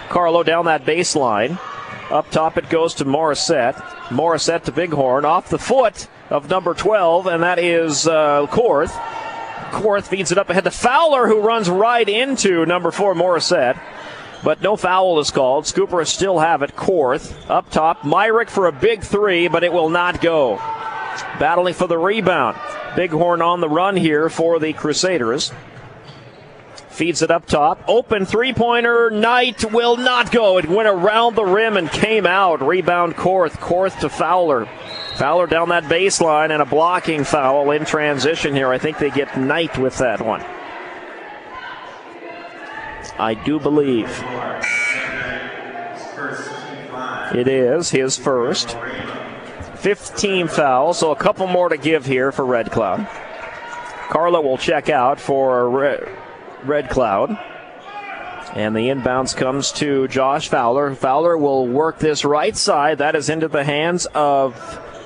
Speaker 1: Carlo down that baseline. Up top it goes to Morissette. Morissette to Bighorn. Off the foot of number 12, and that is Korth. Korth feeds it up ahead to Fowler, who runs right into number 4, Morissette. But no foul is called. Scoopers still have it. Korth up top. Myrick for a big three, but it will not go. Battling for the rebound. Bighorn on the run here for the Crusaders. Feeds it up top. Open three-pointer. Knight will not go. It went around the rim and came out. Rebound Korth. Korth to Fowler. Fowler down that baseline, and a blocking foul in transition here. I think they get Knight with that one. I do believe it is his first. 15 fouls, so a couple more to give here for Red Cloud. Carlo will check out for Red Cloud. And the inbounds comes to Josh Fowler. Fowler will work this right side. That is into the hands of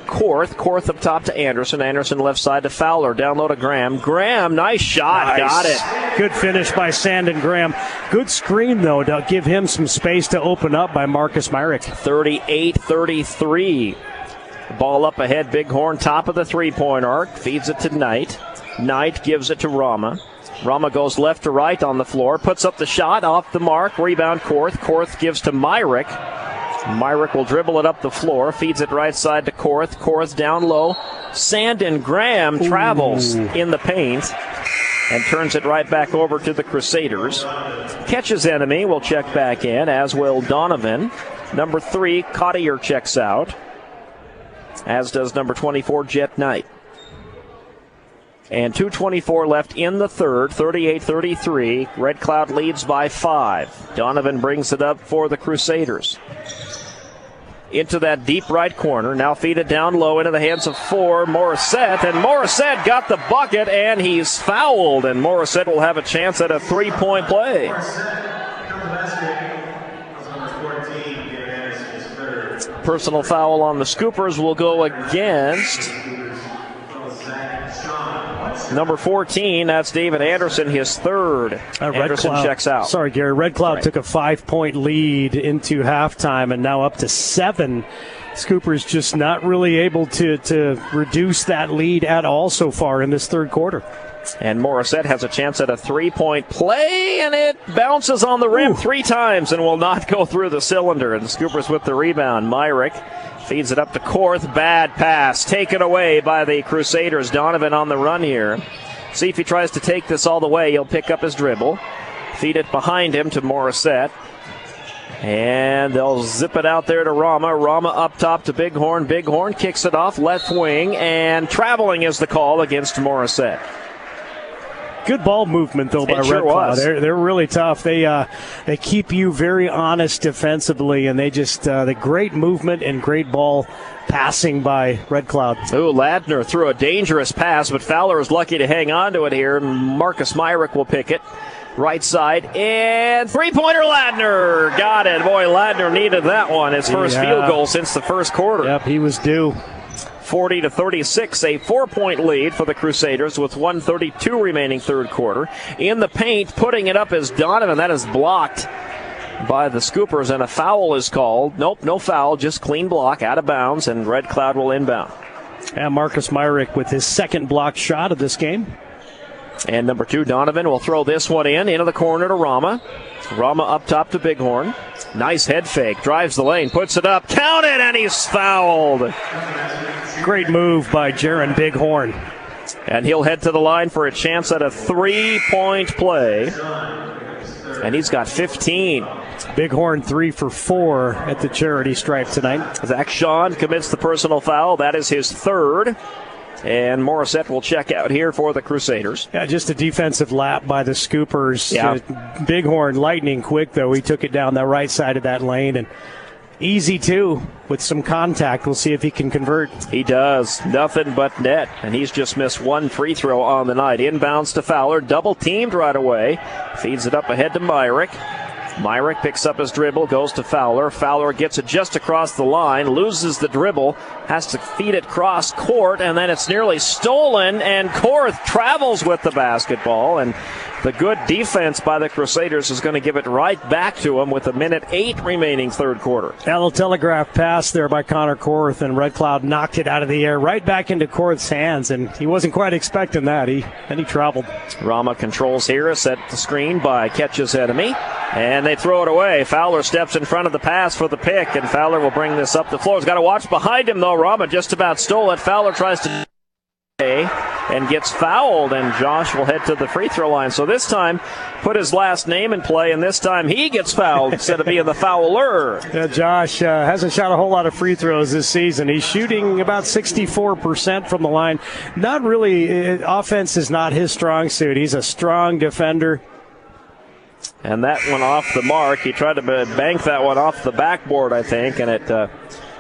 Speaker 1: Korth. Korth up top to Anderson. Anderson left side to Fowler. Down low to Graham. Graham, nice shot.
Speaker 2: Nice.
Speaker 1: Got it.
Speaker 2: Good finish by Sandon Graham. Good screen, though, to give him some space to open up by Marcus Myrick.
Speaker 1: 38-33. Ball up ahead. Bighorn top of the three-point arc. Feeds it to Knight. Knight gives it to Rama. Rama goes left to right on the floor. Puts up the shot off the mark. Rebound Korth. Korth gives to Myrick. Myrick will dribble it up the floor. Feeds it right side to Korth. Korth down low. Sandon Graham travels in the paint and turns it right back over to the Crusaders. Catches enemy. Will check back in, as will Donovan. Number 3, Cottier checks out, as does number 24, Jet Knight. And 2:24 left in the third, 38-33. Red Cloud leads by 5. Donovan brings it up for the Crusaders. Into that deep right corner. Now feed it down low into the hands of 4, Morissette. And Morissette got the bucket, and he's fouled. And Morissette will have a chance at a three-point play. Personal foul on the Scoopers will go against number 14. That's David Anderson, his third. Anderson checks out.
Speaker 2: Sorry, Gary. Red Cloud took a 5-point lead into halftime and now up to 7. Scoopers just not really able to reduce that lead at all so far in this third quarter.
Speaker 1: And Morissette has a chance at a three-point play, and it bounces on the rim 3 times and will not go through the cylinder. And the Scoopers with the rebound. Myrick feeds it up to Korth. Bad pass taken away by the Crusaders. Donovan on the run here. See if he tries to take this all the way. He'll pick up his dribble. Feed it behind him to Morissette. And they'll zip it out there to Rama. Rama up top to Bighorn. Bighorn kicks it off left wing, and traveling is the call against Morissette.
Speaker 2: Good ball movement, though, by Red Cloud. They're really tough. They keep you very honest defensively, and they just the great movement and great ball passing by Red Cloud.
Speaker 1: Ooh, Ladner threw a dangerous pass, but Fowler is lucky to hang on to it here. Marcus Myrick will pick it. Right side, and three-pointer Ladner. Got it. Boy, Ladner needed that one. His first field goal since the first quarter.
Speaker 2: Yep, he was due.
Speaker 1: 40-36, a 4-point lead for the Crusaders with 1:32 remaining third quarter. In the paint, putting it up is Donovan. That is blocked by the Scoopers, and a foul is called. Nope, no foul, just clean block, out of bounds, and Red Cloud will inbound.
Speaker 2: And Marcus Myrick with his second blocked shot of this game.
Speaker 1: And number 2, Donovan, will throw this one into the corner to Rama. Rama up top to Bighorn. Nice head fake. Drives the lane. Puts it up. Count it, and he's fouled.
Speaker 2: Great move by Jaron Bighorn.
Speaker 1: And he'll head to the line for a chance at a 3-point play. And he's got 15.
Speaker 2: Bighorn 3 for 4 at the charity stripe tonight.
Speaker 1: Zach Sean commits the personal foul. That is his third. And Morissette will check out here for the Crusaders.
Speaker 2: Yeah, just a defensive lap by the Scoopers.
Speaker 1: Yeah.
Speaker 2: Bighorn lightning quick, though. He took it down the right side of that lane. And easy, too, with some contact. We'll see if he can convert.
Speaker 1: He does. Nothing but net. And he's just missed one free throw on the night. Inbounds to Fowler. Double teamed right away. Feeds it up ahead to Myrick. Myrick picks up his dribble, goes to Fowler. Fowler gets it just across the line, loses the dribble, has to feed it cross court, and then it's nearly stolen, and Korth travels with the basketball, and the good defense by the Crusaders is going to give it right back to him with 1:08 remaining third quarter.
Speaker 2: A little telegraph pass there by Connor Korth, and Red Cloud knocked it out of the air right back into Korth's hands, and he wasn't quite expecting that. He traveled.
Speaker 1: Rama controls here, set the screen by Ketch's enemy, and they throw it away. Fowler steps in front of the pass for the pick, and Fowler will bring this up the floor. He's got to watch behind him, though. Rama just about stole it. Fowler tries to and gets fouled, and Josh will head to the free throw line. So this time, put his last name in play, and this time he gets fouled instead of being the fouler.
Speaker 2: Yeah, Josh hasn't shot a whole lot of free throws this season. He's shooting about 64% from the line. Not really, offense is not his strong suit. He's a strong defender.
Speaker 1: And that one off the mark. He tried to bank that one off the backboard, I think, and it kind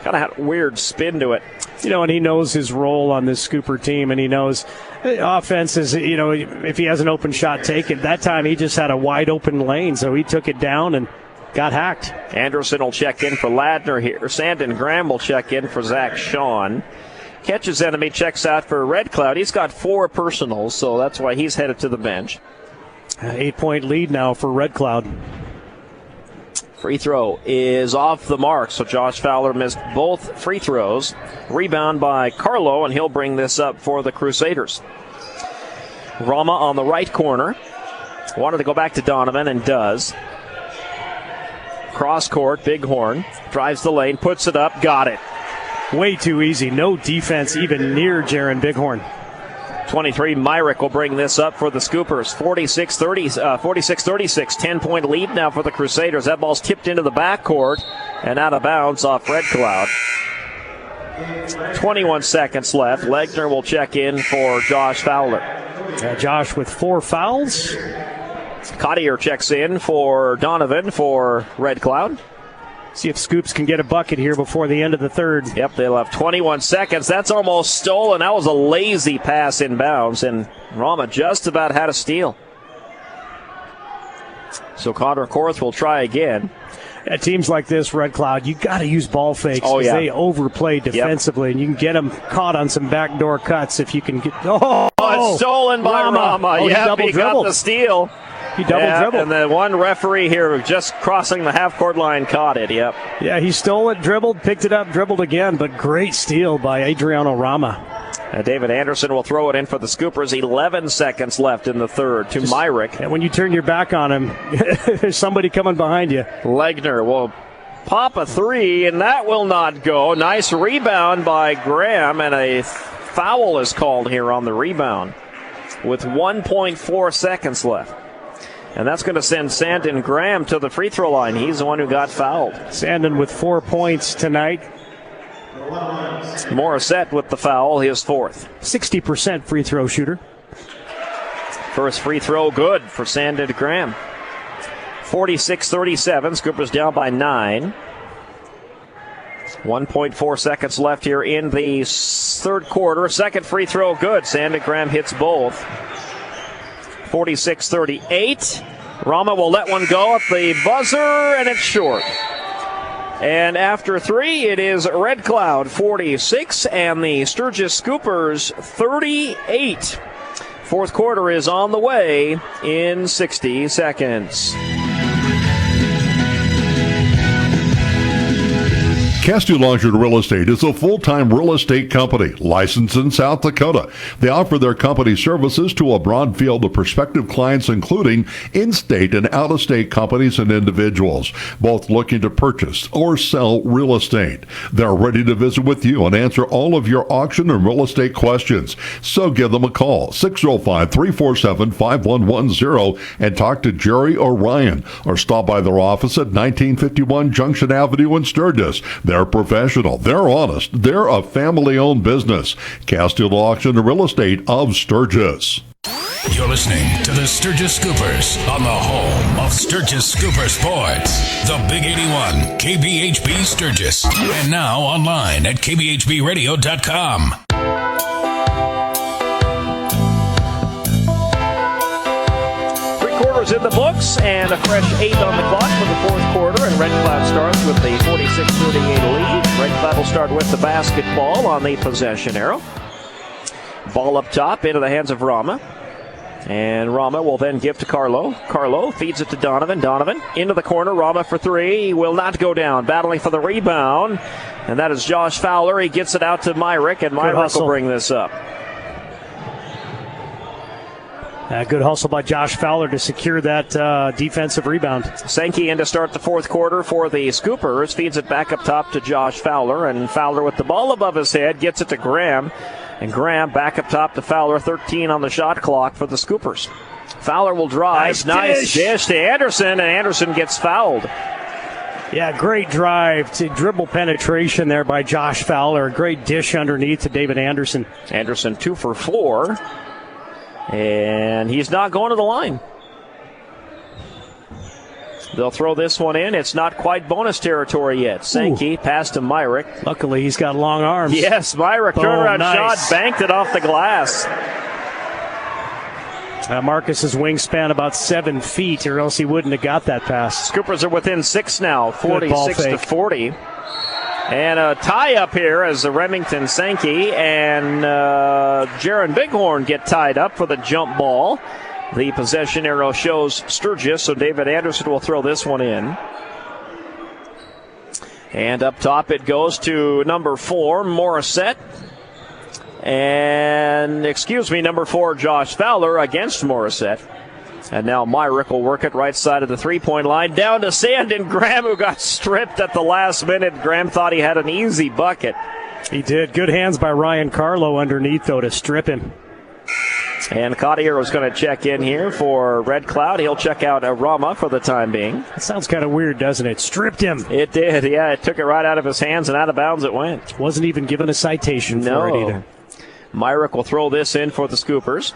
Speaker 1: of had a weird spin to it.
Speaker 2: You know, and he knows his role on this Scooper team, and he knows offense is, you know, if he has an open shot, take it. That time he just had a wide open lane, so he took it down and got hacked.
Speaker 1: Anderson will check in for Ladner here. Sandon Graham will check in for Zach Sean. Ketch's enemy checks out for Red Cloud. He's got 4 personals, so that's why he's headed to the bench.
Speaker 2: 8-point lead now for Red Cloud.
Speaker 1: Free throw is off the mark, so Josh Fowler missed both free throws. Rebound by Carlo, and he'll bring this up for the Crusaders. Rama on the right corner. Wanted to go back to Donovan, and does. Cross court, Bighorn. Drives the lane, puts it up, got it.
Speaker 2: Way too easy. No defense even near Jaron Bighorn.
Speaker 1: 23, Myrick will bring this up for the Scoopers. 46-36, 10-point lead now for the Crusaders. That ball's tipped into the backcourt and out of bounds off Red Cloud. 21 seconds left. Legner will check in for Josh Fowler.
Speaker 2: Josh with 4 fouls.
Speaker 1: Cottier checks in for Donovan for Red Cloud.
Speaker 2: See if Scoops can get a bucket here before the end of the third.
Speaker 1: Yep, they'll have 21 seconds. That's almost stolen. That was a lazy pass inbounds, and Rama just about had a steal. So Connor Korth will try again.
Speaker 2: At teams like this, Red Cloud, you got to use ball fakes because they overplay defensively, and you can get them caught on some backdoor cuts if you can get.
Speaker 1: It's stolen by Rama. He got the steal.
Speaker 2: He double-dribbled.
Speaker 1: And the one referee here just crossing the half-court line caught it, yep.
Speaker 2: Yeah, he stole it, dribbled, picked it up, dribbled again, but great steal by Adriano Rama.
Speaker 1: David Anderson will throw it in for the Scoopers. 11 seconds left in the third to Myrick.
Speaker 2: And when you turn your back on him, there's somebody coming behind you.
Speaker 1: Legner will pop a 3, and that will not go. Nice rebound by Graham, and a foul is called here on the rebound. with 1.4 seconds left. And that's going to send Sandon Graham to the free throw line. He's the one who got fouled.
Speaker 2: Sandon with 4 points tonight.
Speaker 1: Morissette with the foul, his fourth.
Speaker 2: 60% free throw shooter.
Speaker 1: First free throw good for Sandon Graham. 46-37. Scoopers down by 9. 1.4 seconds left here in the third quarter. Second free throw good. Sandon Graham hits both. 46-38. Rama will let one go at the buzzer, and it's short. And after three, it is Red Cloud 46 and the Sturgis Scoopers 38. Fourth quarter is on the way in 60 seconds.
Speaker 16: Castellange Real Estate is a full-time real estate company licensed in South Dakota. They offer their company services to a broad field of prospective clients, including in-state and out-of-state companies and individuals, both looking to purchase or sell real estate. They're ready to visit with you and answer all of your auction and real estate questions. So give them a call, 605-347-5110, and talk to Jerry or Ryan, or stop by their office at 1951 Junction Avenue in Sturgis. They're professional. They're honest. They're a family-owned business. Castile Auction and Real Estate of Sturgis.
Speaker 17: You're listening to the Sturgis Scoopers on the home of Sturgis Scooper Sports. The Big 81, KBHB Sturgis. And now online at kbhbradio.com.
Speaker 1: In the books and a fresh 8 on the clock for the fourth quarter, and Red Cloud starts with the 46-38 lead. Red Cloud will start with the basketball on the possession arrow. Ball up top into the hands of Rama, and Rama will then give to Carlo. Carlo feeds it to Donovan. Donovan into the corner. Rama for three. He will not go down. Battling for the rebound, and that is Josh Fowler. He gets it out to Myrick, and Myrick will bring this up.
Speaker 2: Good hustle by Josh Fowler to secure that defensive rebound.
Speaker 1: Sankey in to start the fourth quarter for the Scoopers. Feeds it back up top to Josh Fowler. And Fowler with the ball above his head gets it to Graham. And Graham back up top to Fowler. 13 on the shot clock for the Scoopers. Fowler will drive. Nice dish to Anderson. And Anderson gets fouled.
Speaker 2: Yeah, great drive to dribble penetration there by Josh Fowler. Great dish underneath to David Anderson.
Speaker 1: Anderson 2 for 4. And he's not going to the line. They'll throw this one in. It's not quite bonus territory yet. Sankey passed to Myrick.
Speaker 2: Luckily, he's got long arms.
Speaker 1: Yes, Myrick turnaround shot, banked it off the glass.
Speaker 2: Marcus's wingspan about 7 feet, or else he wouldn't have got that pass.
Speaker 1: Scoopers are within 6 now, 46-40. And a tie up here as Remington Sankey and Jaron Bighorn get tied up for the jump ball. The possession arrow shows Sturgis, so David Anderson will throw this one in. And up top it goes to number 4, Morissette. And, number 4, Josh Fowler against Morissette. And now Myrick will work it right side of the three-point line. Down to Sandon Graham, who got stripped at the last minute. Graham thought he had an easy bucket.
Speaker 2: He did. Good hands by Ryan Carlo underneath, though, to strip him.
Speaker 1: And Cotier was going to check in here for Red Cloud. He'll check out Rama for the time being.
Speaker 2: That sounds kind of weird, doesn't it? Stripped him.
Speaker 1: It did, yeah. It took it right out of his hands, and out of bounds it went.
Speaker 2: Wasn't even given a citation for it either.
Speaker 1: Myrick will throw this in for the Scoopers.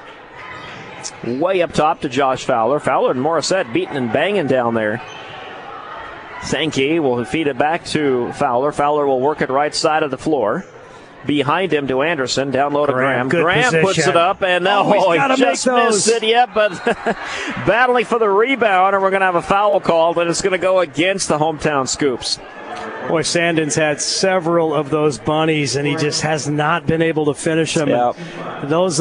Speaker 1: Way up top to Josh Fowler. Fowler and Morissette beating and banging down there. Sankey will feed it back to Fowler. Fowler will work it right side of the floor. Behind him to Anderson. Down low to Graham. Graham puts it up, and now he just missed it yet, but battling for the rebound, and we're going to have a foul call, but it's going to go against the hometown Scoops.
Speaker 2: Boy, Sandon's had several of those bunnies, and he just has not been able to finish them.
Speaker 1: Yep.
Speaker 2: Those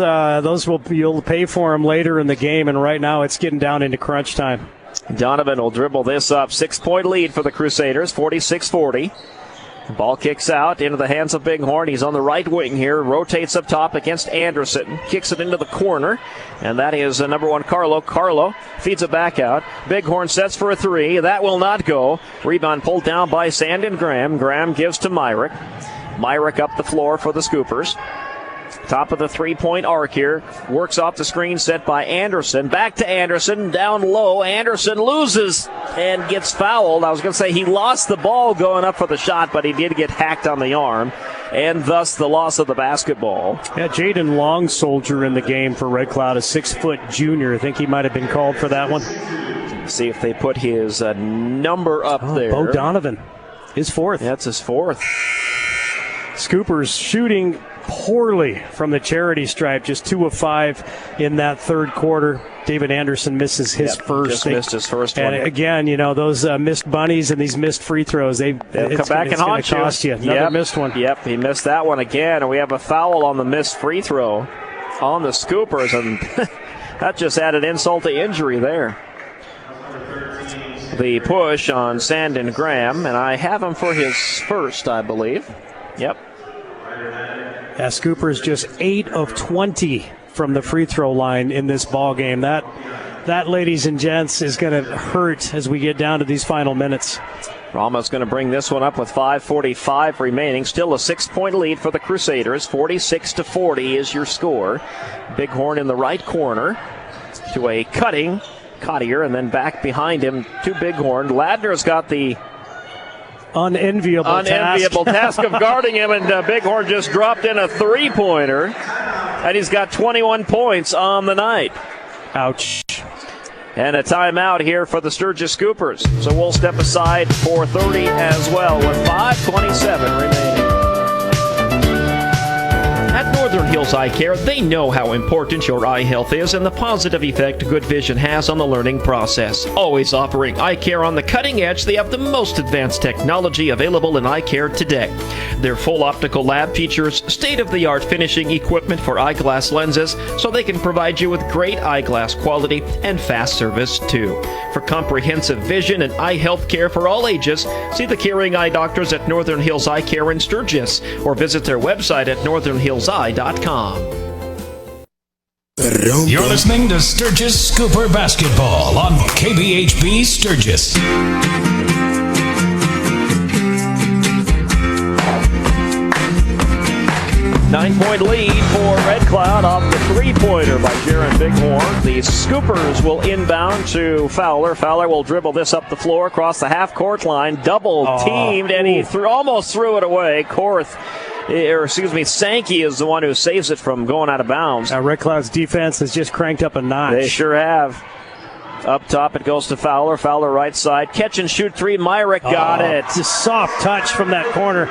Speaker 2: you'll pay for them later in the game, and right now it's getting down into crunch time.
Speaker 1: Donovan will dribble this up. 6-point lead for the Crusaders, 46-40. Ball kicks out into the hands of Bighorn. He's on the right wing here. Rotates up top against Anderson. Kicks it into the corner. And that is number 1, Carlo. Carlo feeds it back out. Bighorn sets for a three. That will not go. Rebound pulled down by Sandon Graham. Graham gives to Myrick. Myrick up the floor for the Scoopers. Top of the three-point arc here. Works off the screen set by Anderson. Back to Anderson. Down low. Anderson loses and gets fouled. I was going to say he lost the ball going up for the shot, but he did get hacked on the arm, and thus the loss of the basketball.
Speaker 2: Yeah, Jaden Long Soldier in the game for Red Cloud, a 6-foot junior. I think he might have been called for that one.
Speaker 1: See if they put his number up there.
Speaker 2: Bo Donovan, his fourth.
Speaker 1: That's his fourth.
Speaker 2: Scoopers shooting poorly from the charity stripe, just 2 of 5 in that third quarter. David Anderson misses his first.
Speaker 1: Just missed his first one.
Speaker 2: And again, those missed bunnies and these missed free throws, they'll
Speaker 1: come back and haunt you.
Speaker 2: Cost you. Another missed one.
Speaker 1: Yep, he missed that one again, and we have a foul on the missed free throw on the Scoopers, and that just added insult to injury there. The push on Sandon Graham, and I have him for his first, I believe. Yep.
Speaker 2: Yeah, Scoopers just 8 of 20 from the free throw line in this ball game. That, ladies and gents, is going to hurt as we get down to these final minutes.
Speaker 1: Rama's going to bring this one up with 5:45 remaining. Still a 6-point lead for the Crusaders. 46-40 is your score. Bighorn in the right corner to a cutting Cottier, and then back behind him to Bighorn. Ladner's got the
Speaker 2: unenviable
Speaker 1: task of guarding him, and Bighorn just dropped in a three-pointer, and he's got 21 points on the night.
Speaker 2: Ouch.
Speaker 1: And a timeout here for the Sturgis Scoopers. So we'll step aside for 30 as well with 5:27 remaining. At Northern Hills Eye Care, they know how important your eye health is and the positive effect good vision has on the learning process. Always offering eye care on the cutting edge, they have the most advanced technology available in eye care today. Their full optical lab features state-of-the-art finishing equipment for eyeglass lenses, so they can provide you with great eyeglass quality and fast service too. For comprehensive vision and eye health care for all ages, see the caring eye doctors at Northern Hills Eye Care in Sturgis, or visit their website at northernhillseye.com.
Speaker 17: You're listening to Sturgis Scooper Basketball on KBHB Sturgis.
Speaker 1: 9-point lead for Red Cloud off the three-pointer by Jaron Bighorn. The Scoopers will inbound to Fowler. Fowler will dribble this up the floor across the half-court line. Double-teamed, and he almost threw it away. Sankey is the one who saves it from going out of bounds.
Speaker 2: Now Red Cloud's defense has just cranked up a notch.
Speaker 1: They sure have. Up top, it goes to Fowler. Fowler right side. Catch and shoot three. Myrick got it.
Speaker 2: Just soft touch from that corner.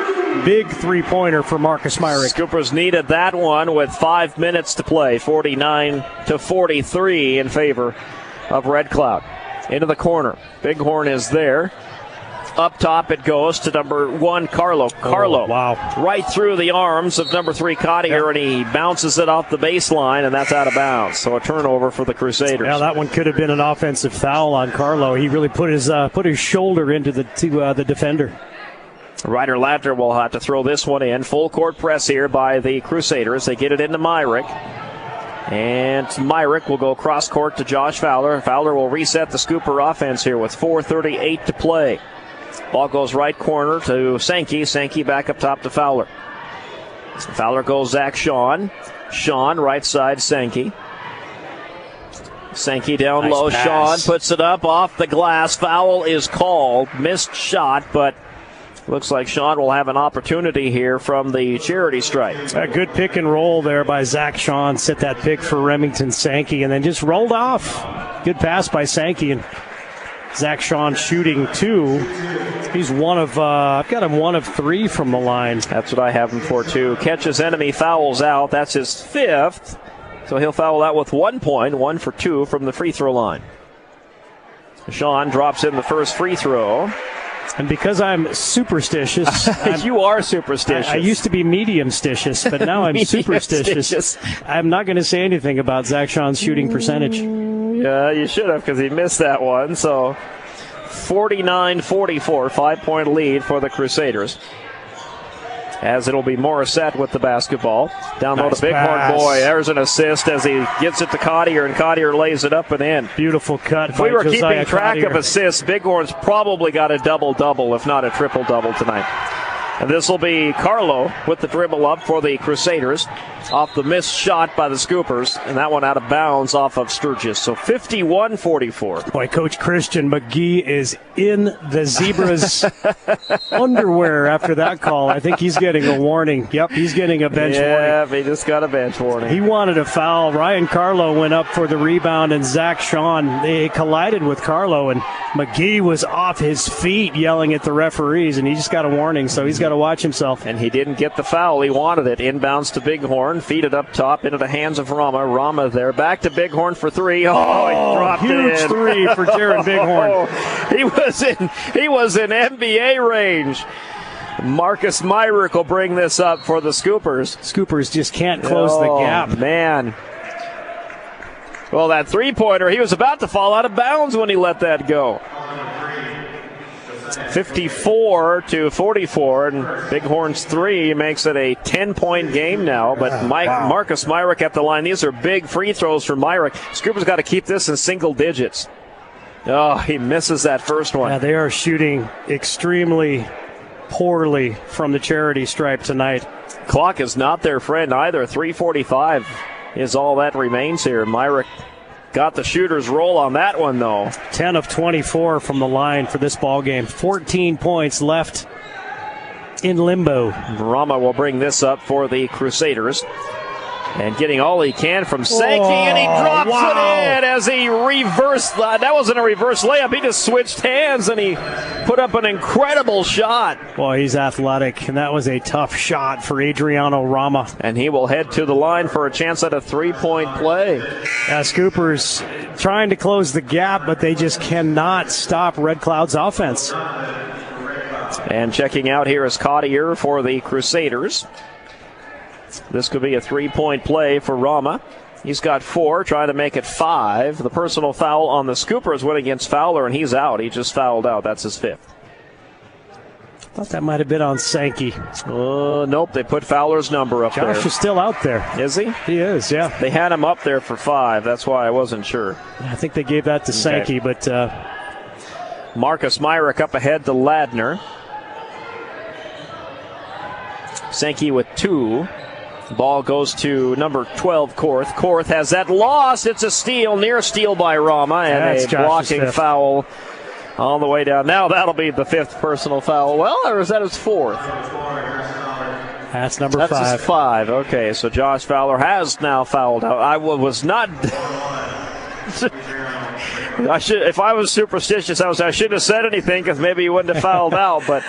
Speaker 2: Big three-pointer for Marcus Myrick.
Speaker 1: Scoopers needed that one with 5 minutes to play. 49-43 in favor of Red Cloud. Into the corner. Bighorn is there. Up top it goes to number 1, Carlo.
Speaker 2: Wow.
Speaker 1: Right through the arms of number 3, Cottier, and he bounces it off the baseline, and that's out of bounds. So a turnover for the Crusaders.
Speaker 2: Yeah, that one could have been an offensive foul on Carlo. He really put his shoulder into the defender.
Speaker 1: Ryder Ladner will have to throw this one in. Full court press here by the Crusaders. They get it into Myrick. And Myrick will go cross court to Josh Fowler. Fowler will reset the Scooper offense here with 4:38 to play. Ball goes right corner to Sankey. Sankey back up top to Fowler. Fowler goes Zach Sean. Sean right side Sankey. Sankey down low.
Speaker 2: Pass.
Speaker 1: Sean puts it up off the glass. Foul is called. Missed shot, but looks like Sean will have an opportunity here from the charity stripe.
Speaker 2: A good pick and roll there by Zach Sean. Set that pick for Remington Sankey and then just rolled off. Good pass by Sankey, and Zach Sean shooting 2. He's I've got him 1 of 3 from the line.
Speaker 1: That's what I have him for, too. Catches enemy, fouls out. That's his 5th. So he'll foul out with 1 point, 1 for 2 from the free throw line. Sean drops in the first free throw.
Speaker 2: And because I'm superstitious.
Speaker 1: You are superstitious.
Speaker 2: I used to be medium-stitious, but now I'm superstitious. I'm not going to say anything about Zach Sean's shooting percentage.
Speaker 1: Yeah, you should have, because he missed that one. So 49-44, 5-point lead for the Crusaders. As it'll be Morissette with the basketball. Down low to Bighorn. Boy, there's an assist as he gets it to Cottier, and Cottier lays it up and in.
Speaker 2: Beautiful cut.
Speaker 1: If we were keeping track of assists, Bighorn's probably got a double-double, if not a triple-double tonight. And this will be Carlo with the dribble up for the Crusaders off the missed shot by the Scoopers, and that one out of bounds off of Sturgis. So 51-44.
Speaker 2: Boy, Coach Christian McGee is in the Zebras underwear after that call. I think he's getting a warning. Yep, he's getting a bench warning.
Speaker 1: Yeah, he just got a bench warning.
Speaker 2: He wanted a foul. Ryan Carlo went up for the rebound, and Zach Sean, they collided with Carlo, and McGee was off his feet yelling at the referees, and he just got a warning, so he's got to watch himself.
Speaker 1: And he didn't get the foul. He wanted it. Inbounds to Bighorn. Feed it up top into the hands of Rama. Rama there. Back to Bighorn for three. Oh, he dropped
Speaker 2: huge
Speaker 1: it in.
Speaker 2: Three for Jared Bighorn.
Speaker 1: He was in NBA range. Marcus Myrick will bring this up for the Scoopers.
Speaker 2: Scoopers just can't close the gap.
Speaker 1: Man. Well, that three-pointer, he was about to fall out of bounds when he let that go. 54-44, and Bighorn's three makes it a 10-point game now. But Marcus Myrick at the line. These are big free throws for Myrick. Scoopers got to keep this in single digits. Oh, he misses that first one.
Speaker 2: Yeah, they are shooting extremely poorly from the charity stripe tonight.
Speaker 1: Clock is not their friend either. 3:45 is all that remains here. Myrick got the shooter's roll on that one, though.
Speaker 2: 10 of 24 from the line for this ball game. 14 points left in limbo.
Speaker 1: Rama will bring this up for the Crusaders. And getting all he can from Sankey, and he drops it in as he reversed. That wasn't a reverse layup. He just switched hands, and he put up an incredible shot.
Speaker 2: Boy, he's athletic, and that was a tough shot for Adriano Rama.
Speaker 1: And he will head to the line for a chance at a three-point play.
Speaker 2: Scoopers trying to close the gap, but they just cannot stop Red Cloud's offense.
Speaker 1: And checking out here is Cottier for the Crusaders. This could be a three-point play for Rama. He's got 4, trying to make it 5. The personal foul on the Scoopers went against Fowler, and he's out. He just fouled out. That's his 5th.
Speaker 2: Thought that might have been on Sankey.
Speaker 1: Nope, they put Fowler's number up there.
Speaker 2: Josh is still out there.
Speaker 1: Is he?
Speaker 2: He is, yeah.
Speaker 1: They had him up there for 5. That's why I wasn't sure.
Speaker 2: I think they gave that to Sankey, but...
Speaker 1: Marcus Myrick up ahead to Ladner. Sankey with 2. Ball goes to number 12, Korth. Korth has that lost. It's a steal, near steal by Rama, and a blocking foul on the way down. Now that'll be the 5th personal foul. Well, or is that his 4th?
Speaker 2: That's number 5.
Speaker 1: That's his 5. Okay, so Josh Fowler has now fouled out. I was not... if I was superstitious, I shouldn't have said anything because maybe he wouldn't have fouled out, but...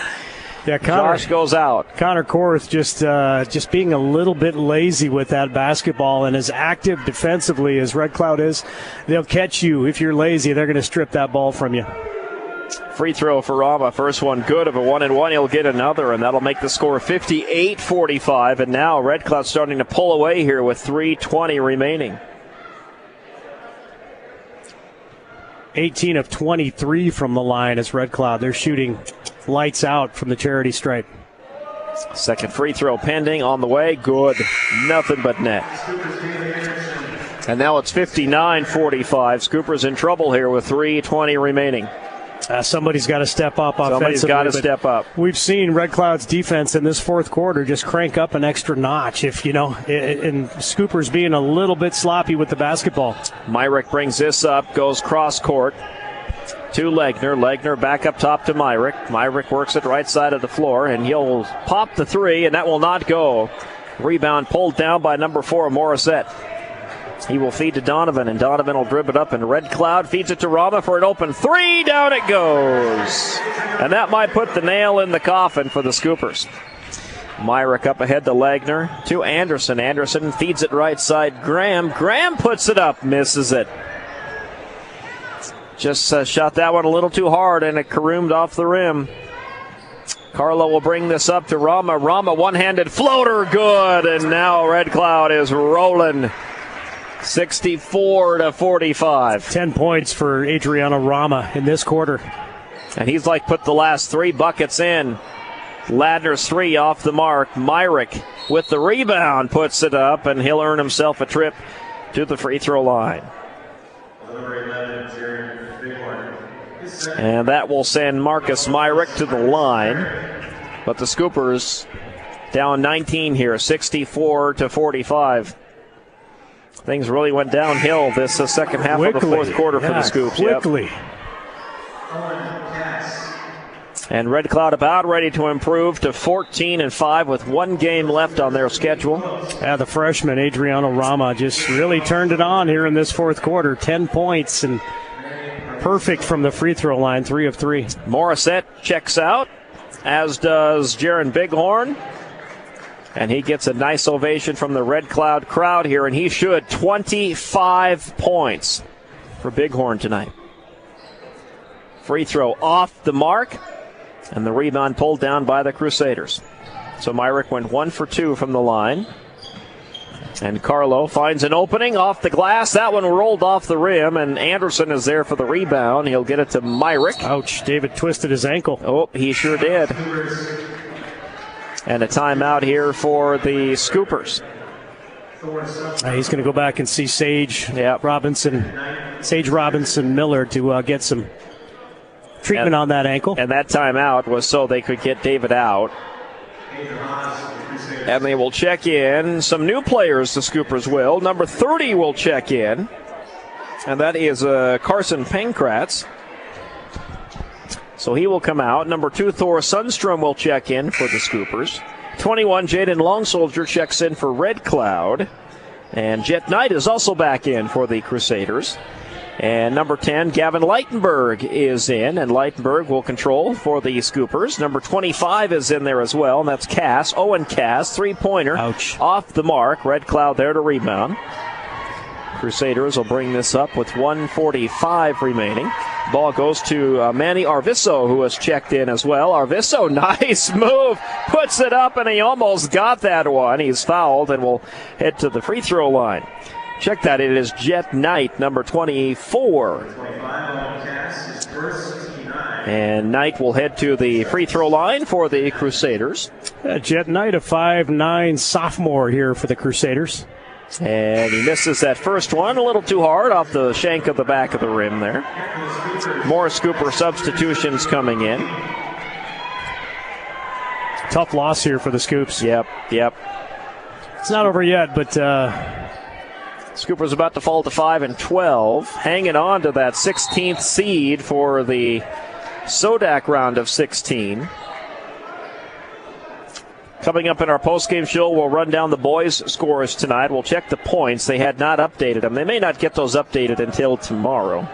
Speaker 2: Yeah,
Speaker 1: Josh goes out.
Speaker 2: Connor Korth just being a little bit lazy with that basketball, and as active defensively as Red Cloud is, they'll catch you. If you're lazy, they're going to strip that ball from you.
Speaker 1: Free throw for Rama. First one good. Of a 1-and-1, he'll get another, and that'll make the score 58-45. And now Red Cloud starting to pull away here with 3:20 remaining.
Speaker 2: 18 of 23 from the line as Red Cloud. They're shooting lights out from the charity stripe.
Speaker 1: Second free throw pending on the way. Good. Nothing but net. And now it's 59-45. Scoopers in trouble here with 3:20 remaining.
Speaker 2: Somebody's got to step up offensively.
Speaker 1: Somebody's got to step up.
Speaker 2: We've seen Red Cloud's defense in this fourth quarter just crank up an extra notch, and Scoopers being a little bit sloppy with the basketball.
Speaker 1: Myrick brings this up, goes cross court to Legner. Legner back up top to Myrick. Myrick works it right side of the floor, and he'll pop the 3, and that will not go. Rebound pulled down by number 4, Morissette. He will feed to Donovan, and Donovan will dribble it up, and Red Cloud feeds it to Rama for an open 3. Down it goes. And that might put the nail in the coffin for the Scoopers. Myrick up ahead to Legner, to Anderson. Anderson feeds it right side. Graham puts it up, misses it. Just shot that one a little too hard, and it caroomed off the rim. Carlo will bring this up to Rama. Rama one-handed floater, good, and now Red Cloud is rolling. 64-45.
Speaker 2: 10 points for Adriano Rama in this quarter.
Speaker 1: And he's put the last 3 buckets in. Ladner's 3 off the mark. Myrick with the rebound puts it up, and he'll earn himself a trip to the free throw line. And that will send Marcus Myrick to the line. But the Scoopers down 19 here, 64-45. Things really went downhill this second half of the fourth quarter for the Scoops.
Speaker 2: Quickly.
Speaker 1: And Red Cloud about ready to improve to 14-5 with one game left on their schedule.
Speaker 2: Yeah, the freshman Adriano Rama just really turned it on here in this fourth quarter. 10 points and perfect from the free throw line, 3 of 3.
Speaker 1: Morissette checks out, as does Jaron Bighorn. And he gets a nice ovation from the Red Cloud crowd here, and he should. 25 points for Bighorn tonight. Free throw off the mark, and the rebound pulled down by the Crusaders. So Myrick went 1 for 2 from the line. And Carlo finds an opening off the glass. That one rolled off the rim, and Anderson is there for the rebound. He'll get it to Myrick.
Speaker 2: Ouch, David twisted his ankle.
Speaker 1: Oh, he sure did. And a timeout here for the Scoopers.
Speaker 2: He's going to go back and see Sage Robinson Miller to get some treatment on that ankle.
Speaker 1: And that timeout was so they could get David out. And they will check in some new players, the Scoopers will. Number 30 will check in, and that is Carson Pankratz. So he will come out. Number 2, Thor Sundstrom will check in for the Scoopers. 21, Jaden Longsoldier checks in for Red Cloud. And Jet Knight is also back in for the Crusaders. And number 10, Gavin Leitenberg is in, and Leitenberg will control for the Scoopers. Number 25 is in there as well, and that's Cass. Owen Cass, three-pointer.
Speaker 2: Ouch.
Speaker 1: Off the mark. Red Cloud there to rebound. Crusaders will bring this up with 1:45 remaining. Ball goes to Manny Arviso, who has checked in as well. Arviso, nice move. Puts it up, and he almost got that one. He's fouled and will head to the free throw line. Check that. It is Jet Knight, number 24. And Knight will head to the free throw line for the Crusaders.
Speaker 2: Jet Knight, a 5'9" sophomore here for the Crusaders.
Speaker 1: And he misses that first one a little too hard off the shank of the back of the rim there. More Scooper substitutions coming in.
Speaker 2: Tough loss here for the Scoops.
Speaker 1: Yep.
Speaker 2: It's not over yet, but
Speaker 1: Scooper's about to fall to 5-12, hanging on to that 16th seed for the Sodak round of 16. Coming up in our postgame show, we'll run down the boys' scores tonight. We'll check the points. They had not updated them. They may not get those updated until tomorrow.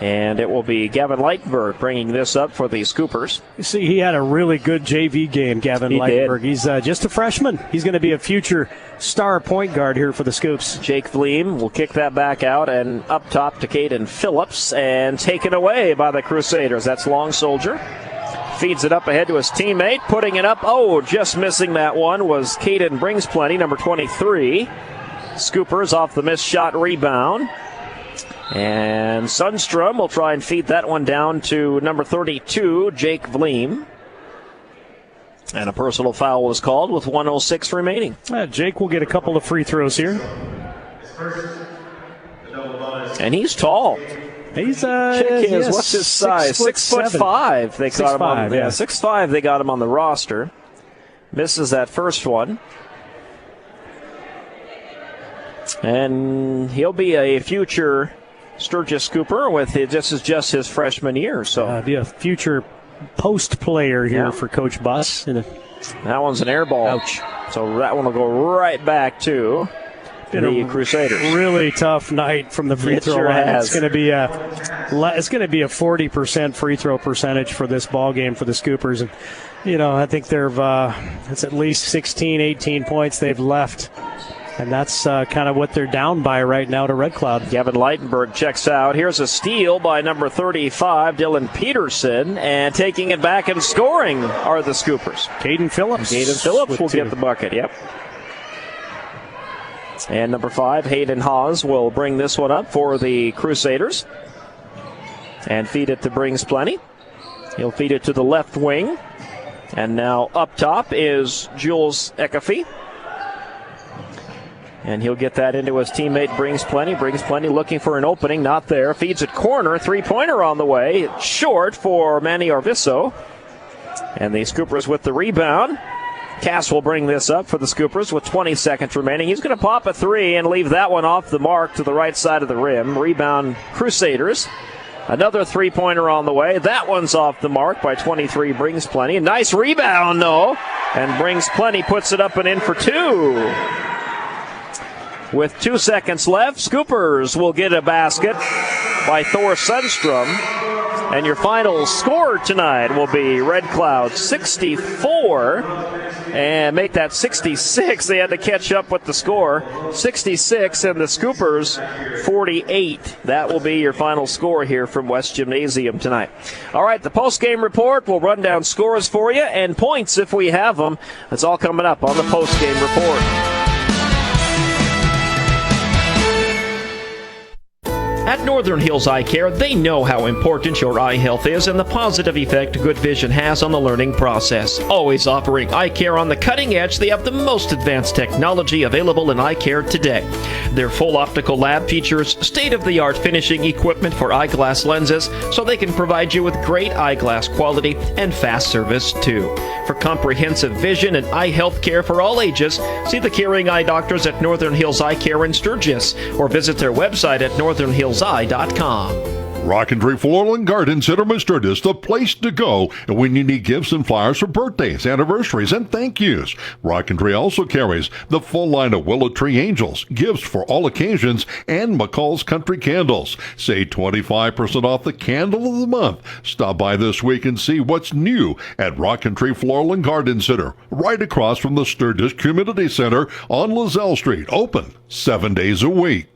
Speaker 1: And it will be Gavin Leitenberg bringing this up for the Scoopers.
Speaker 2: You see, he had a really good JV game, Gavin Leitenberg. He's just a freshman. He's going to be a future star point guard here for the Scoops.
Speaker 1: Jake Vleem will kick that back out, and up top to Caden Phillips, and taken away by the Crusaders. That's Long Soldier. Feeds it up ahead to his teammate, putting it up. Oh, just missing that one was Caden Brings-Plenty, number 23. Scoopers off the missed shot rebound. And Sundstrom will try and feed that one down to number 32, Jake Vleem. And a personal foul was called with 1:06 remaining.
Speaker 2: Jake will get a couple of free throws here.
Speaker 1: And he's tall.
Speaker 2: He's
Speaker 1: what's his size? 6'5". They got him on 6'5". They got him on the roster. Misses that first one. And he'll be a future Sturgis Scooper with this is just his freshman year. So
Speaker 2: be a future post player here for Coach Buss.
Speaker 1: That one's an air ball.
Speaker 2: Ouch.
Speaker 1: So that one will go right back to the Crusaders.
Speaker 2: Really tough night from the free throw line. It's going to be a 40% free throw percentage for this ball game for the Scoopers, and I think it's at least 16, 18 points they've left. And that's kind of what they're down by right now to Red Cloud.
Speaker 1: Gavin Leitenberg checks out. Here's a steal by number 35, Dylan Peterson. And taking it back and scoring are the Scoopers.
Speaker 2: Caden Phillips.
Speaker 1: Caden Phillips will get the bucket, yep. And number 5, Hayden Haas, will bring this one up for the Crusaders. And feed it to Brings-Plenty. He'll feed it to the left wing. And now up top is Jules Ekafy. And he'll get that into his teammate Brings-Plenty. Brings-Plenty looking for an opening, not there. Feeds it corner, three-pointer on the way. Short for Manny Arviso. And the Scoopers with the rebound. Cass will bring this up for the Scoopers with 20 seconds remaining. He's going to pop a three and leave that one off the mark to the right side of the rim. Rebound, Crusaders. Another three-pointer on the way. That one's off the mark by 23. Brings Plenty. A nice rebound, though. And Brings Plenty puts it up and in for two. With 2 seconds left, Scoopers will get a basket by Thor Sundstrom. And your final score tonight will be Red Cloud 64 and make that 66. They had to catch up with the score. 66 and the Scoopers 48. That will be your final score here from West Gymnasium tonight. All right, the post-game report. We'll run down scores for you and points if we have them. That's all coming up on the post-game report. At Northern Hills Eye Care, they know how important your eye health is and the positive effect good vision has on the learning process. Always offering eye care on the cutting edge, they have the most advanced technology available in eye care today. Their full optical lab features state-of-the-art finishing equipment for eyeglass lenses, so they can provide you with great eyeglass quality and fast service too. For comprehensive vision and eye health care for all ages, see the caring eye doctors at Northern Hills Eye Care in Sturgis, or visit their website at northernhillseye.com.
Speaker 16: Rock Tree Floral and Garden Center, Sturgis, the place to go when you need gifts and flowers for birthdays, anniversaries, and thank yous. Rock Tree also carries the full line of Willow Tree Angels, gifts for all occasions, and McCall's Country Candles. Save 25% off the candle of the month. Stop by this week and see what's new at Rock Tree Floral and Garden Center, right across from the Sturgis Community Center on Lozelle Street, open 7 days a week.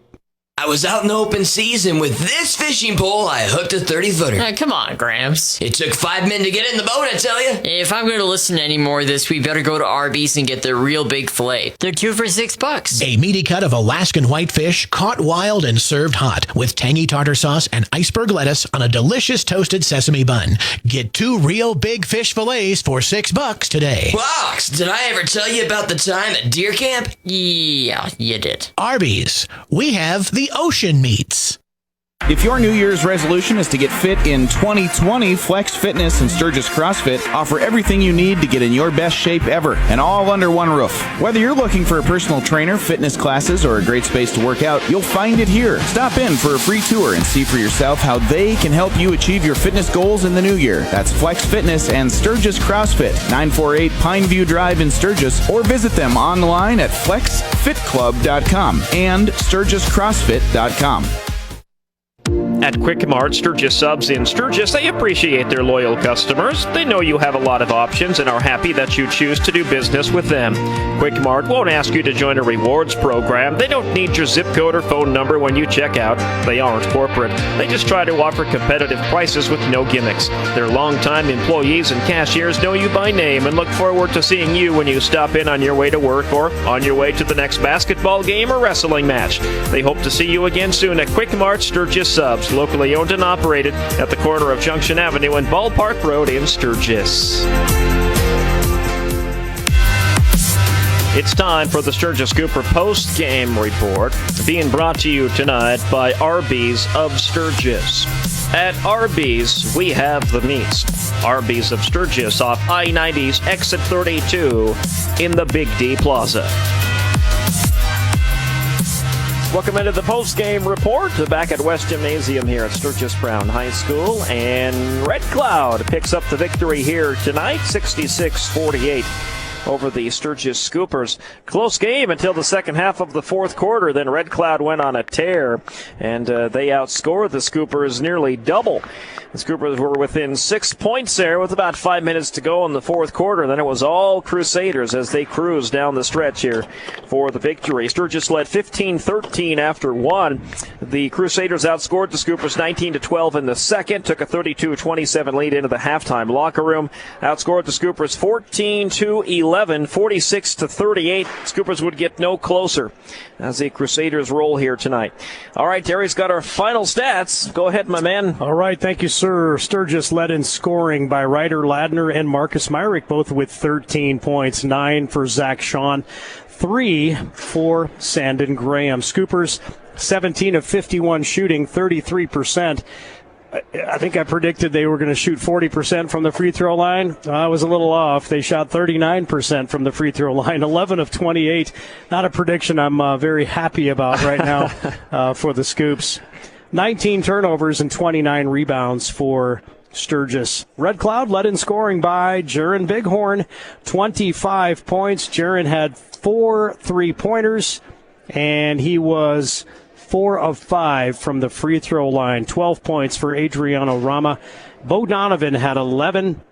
Speaker 20: I was out in the open season with this fishing pole. I hooked a 30-footer.
Speaker 21: Come on, Gramps.
Speaker 20: It took 5 men to get in the boat, I tell you.
Speaker 21: If I'm going to listen to any more of this, we better go to Arby's and get the real big fillet. They're 2 for $6.
Speaker 22: A meaty cut of Alaskan whitefish, caught wild and served hot, with tangy tartar sauce and iceberg lettuce on a delicious toasted sesame bun. Get 2 real big fish fillets for $6 today.
Speaker 20: Box, did I ever tell you about the time at deer camp?
Speaker 21: Yeah, you did.
Speaker 22: Arby's. We have the ocean meats.
Speaker 23: If your New Year's resolution is to get fit in 2020, Flex Fitness and Sturgis CrossFit offer everything you need to get in your best shape ever, and all under one roof. Whether you're looking for a personal trainer, fitness classes, or a great space to work out, you'll find it here. Stop in for a free tour and see for yourself how they can help you achieve your fitness goals in the new year. That's Flex Fitness and Sturgis CrossFit, 948 Pineview Drive in Sturgis, or visit them online at flexfitclub.com and sturgiscrossfit.com.
Speaker 1: At Quick Mart Sturgis Subs in Sturgis, they appreciate their loyal customers. They know you have a lot of options and are happy that you choose to do business with them. Quick Mart won't ask you to join a rewards program. They don't need your zip code or phone number when you check out. They aren't corporate. They just try to offer competitive prices with no gimmicks. Their longtime employees and cashiers know you by name and look forward to seeing you when you stop in on your way to work or on your way to the next basketball game or wrestling match. They hope to see you again soon at Quick Mart Sturgis Subs, locally owned and operated at the corner of Junction Avenue and Ballpark Road in Sturgis. It's time for the Sturgis Cooper post-game report, being brought to you tonight by Arby's of Sturgis. At Arby's, we have the meats. Arby's of Sturgis off I-90's exit 32 in the Big D Plaza. Welcome into the post-game report. Back at West Gymnasium here at Sturgis Brown High School. And Red Cloud picks up the victory here tonight, 66-48 over the Sturgis Scoopers. Close game until the second half of the fourth quarter. Then Red Cloud went on a tear, and they outscored the Scoopers nearly double. The Scoopers were within 6 points there with about 5 minutes to go in the fourth quarter. Then it was all Crusaders as they cruised down the stretch here for the victory. Sturgis led 15-13 after one. The Crusaders outscored the Scoopers 19-12 in the second, took a 32-27 lead into the halftime locker room. Outscored the Scoopers 14-11, 46-38. Scoopers would get no closer as the Crusaders roll here tonight. All right, Terry's got our final stats. Go ahead, my man.
Speaker 2: All right, thank you, sir. Sturgis led in scoring by Ryder Ladner and Marcus Myrick, both with 13 points, 9 for Zach Sean, 3 for Sandon Graham. Scoopers, 17 of 51 shooting, 33%. I think I predicted they were going to shoot 40% from the free throw line. I was a little off. They shot 39% from the free throw line, 11 of 28. Not a prediction I'm very happy about right now for the Scoops. 19 turnovers and 29 rebounds for Sturgis. Red Cloud led in scoring by Jaron Bighorn, 25 points. Jaron had 4 3-pointers, and he was 4 of 5 from the free throw line. 12 points for Adriano Rama. Bo Donovan had 11.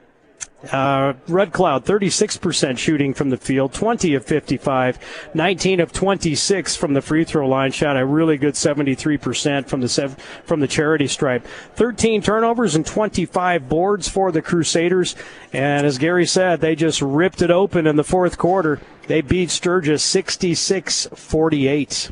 Speaker 2: Red Cloud, 36% shooting from the field, 20 of 55, 19 of 26 from the free throw line, shot a really good 73% from the charity stripe. 13 turnovers and 25 boards for the Crusaders. And as Gary said, they just ripped it open in the fourth quarter. They beat Sturgis 66-48.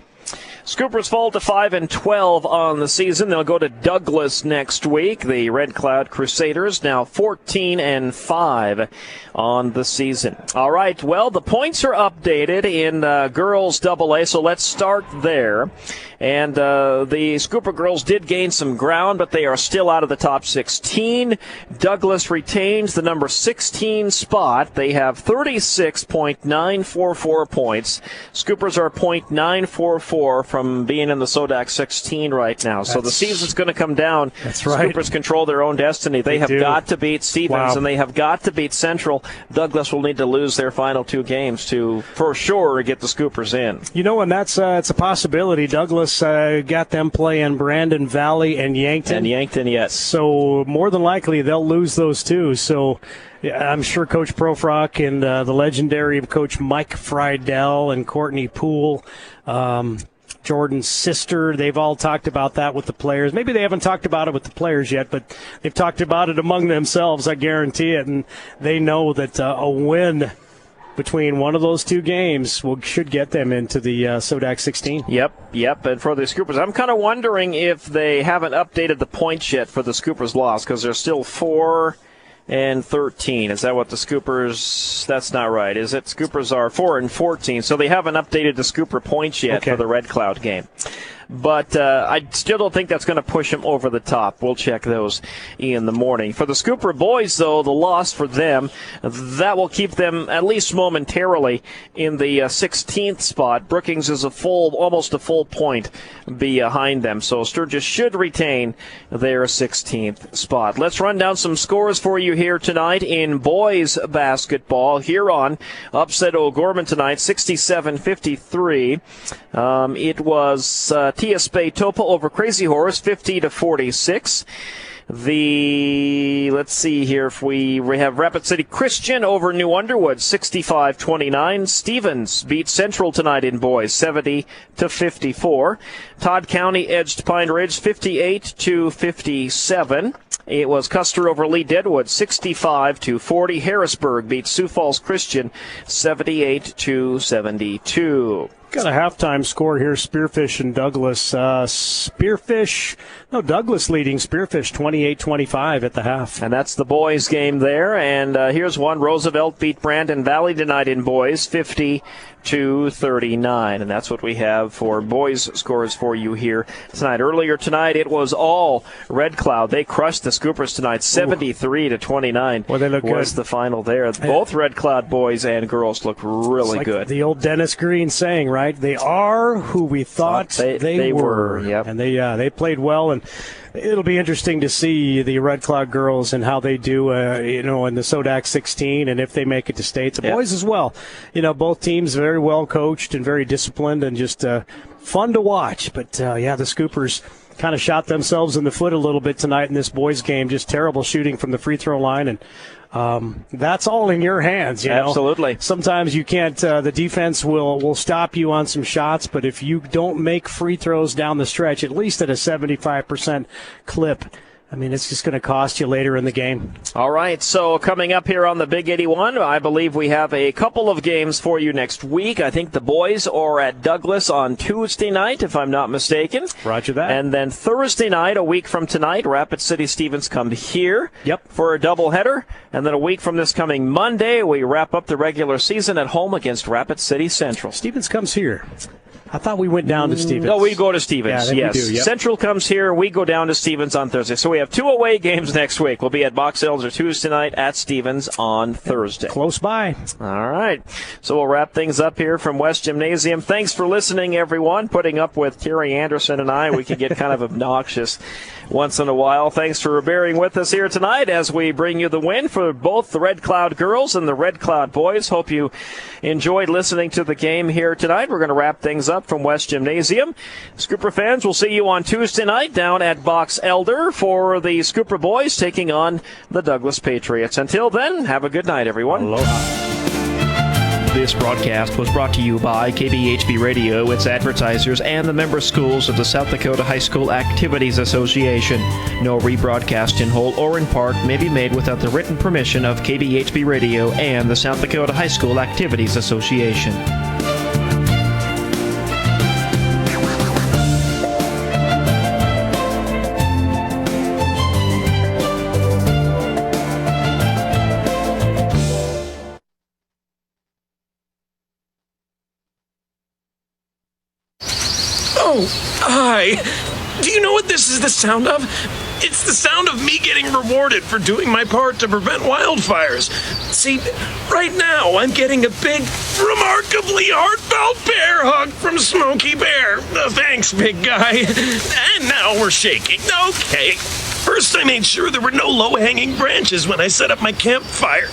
Speaker 1: Scoopers fall to 5-12 on the season. They'll go to Douglas next week. The Red Cloud Crusaders now 14-5 on the season. All right, well, the points are updated in girls AA, so let's start there. And the Scooper girls did gain some ground, but they are still out of the top 16. Douglas retains the number 16 spot. They have 36.944 points. Scoopers are .944 from being in the Sodak 16 right now. So the season's going to come down.
Speaker 2: That's right.
Speaker 1: Scoopers control their own destiny. They have got to beat Stevens, and they have got to beat Central. Douglas will need to lose their final 2 games to, for sure, get the Scoopers in.
Speaker 2: You know, and that's it's a possibility. Douglas got them playing Brandon Valley and Yankton.
Speaker 1: Yes.
Speaker 2: So more than likely they'll lose those 2. So I'm sure Coach Profrock and the legendary Coach Mike Friedel and Courtney Poole, Jordan's sister, they've all talked about that with the players. Maybe they haven't talked about it with the players yet, but they've talked about it among themselves, I guarantee it. And they know that a win between one of those 2 games should get them into the Sodak 16.
Speaker 1: Yep. And for the Scoopers, I'm kind of wondering if they haven't updated the points yet for the Scoopers' loss, because they're still 4-13. Is that what the Scoopers? That's not right, is it? Scoopers are 4-14, so they haven't updated the Scooper points yet for the Red Cloud game. But I still don't think that's going to push them over the top. We'll check those in the morning. For the Scooper boys, though, the loss for them, that will keep them at least momentarily in the 16th spot. Brookings is almost a full point behind them. So Sturgis should retain their 16th spot. Let's run down some scores for you here tonight in boys basketball. Huron upset O'Gorman tonight, 67-53. It was T.S. Bay Topa over Crazy Horse, 50-46. Let's see here if we have Rapid City Christian over New Underwood, 65-29. Stevens beat Central tonight in boys, 70-54. Todd County edged Pine Ridge, 58-57. It was Custer over Lee Deadwood, 65-40. Harrisburg beat Sioux Falls Christian, 78-72.
Speaker 2: Got a halftime score here, Spearfish and Douglas. Douglas leading Spearfish 28-25 at the half.
Speaker 1: And that's the boys' game there. And here's one. Roosevelt beat Brandon Valley tonight in boys, 50-39. And that's what we have for boys' scores for you here tonight. Earlier tonight, it was all Red Cloud. They crushed the Scoopers tonight, 73-29.
Speaker 2: Well, they look good.
Speaker 1: Was the final there. Both Red Cloud boys and girls look really good.
Speaker 2: The old Dennis Green saying, right? They are who we thought they were.
Speaker 1: Yep.
Speaker 2: And they played well, and it'll be interesting to see the Red Cloud girls and how they do, in the Sodak 16, and if they make it to state. The boys as well. Both teams very well coached and very disciplined and just fun to watch. But, the Scoopers kind of shot themselves in the foot a little bit tonight in this boys game. Just terrible shooting from the free throw line, and that's all in your hands.
Speaker 1: Absolutely.
Speaker 2: Sometimes you can't. The defense will stop you on some shots, but if you don't make free throws down the stretch, at least at a 75% clip, I mean, it's just going to cost you later in the game.
Speaker 1: All right, so coming up here on the Big 81, I believe we have a couple of games for you next week. I think the boys are at Douglas on Tuesday night, if I'm not mistaken.
Speaker 2: Roger that.
Speaker 1: And then Thursday night, a week from tonight, Rapid City Stevens come here for a doubleheader. And then a week from this coming Monday, we wrap up the regular season at home against Rapid City Central.
Speaker 2: Stevens comes here. I thought we went down to Stevens.
Speaker 1: No, we go to Stevens,
Speaker 2: yeah,
Speaker 1: yes.
Speaker 2: We do, yep.
Speaker 1: Central comes here, we go down to Stevens on Thursday. So we have 2 away games next week. We'll be at Box Elder Tuesday night, at Stevens on Thursday.
Speaker 2: Close by.
Speaker 1: All right. So we'll wrap things up here from West Gymnasium. Thanks for listening, everyone. Putting up with Terry Anderson and I. We can get kind of obnoxious once in a while. Thanks for bearing with us here tonight as we bring you the win for both the Red Cloud girls and the Red Cloud boys. Hope you enjoyed listening to the game here tonight. We're going to wrap things up from West Gymnasium. Scooper fans, we'll see you on Tuesday night down at Box Elder for the Scooper boys taking on the Douglas Patriots. Until then, have a good night, everyone.
Speaker 2: Aloha.
Speaker 1: This broadcast was brought to you by KBHB Radio, its advertisers, and the member schools of the South Dakota High School Activities Association. No rebroadcast in whole or in part may be made without the written permission of KBHB Radio and the South Dakota High School Activities Association.
Speaker 3: Oh, hi. Do you know what this is the sound of? It's the sound of me getting rewarded for doing my part to prevent wildfires. See, right now I'm getting a big, remarkably heartfelt bear hug from Smokey Bear. Thanks, big guy. And now we're shaking. Okay. First, I made sure there were no low-hanging branches when I set up my campfire.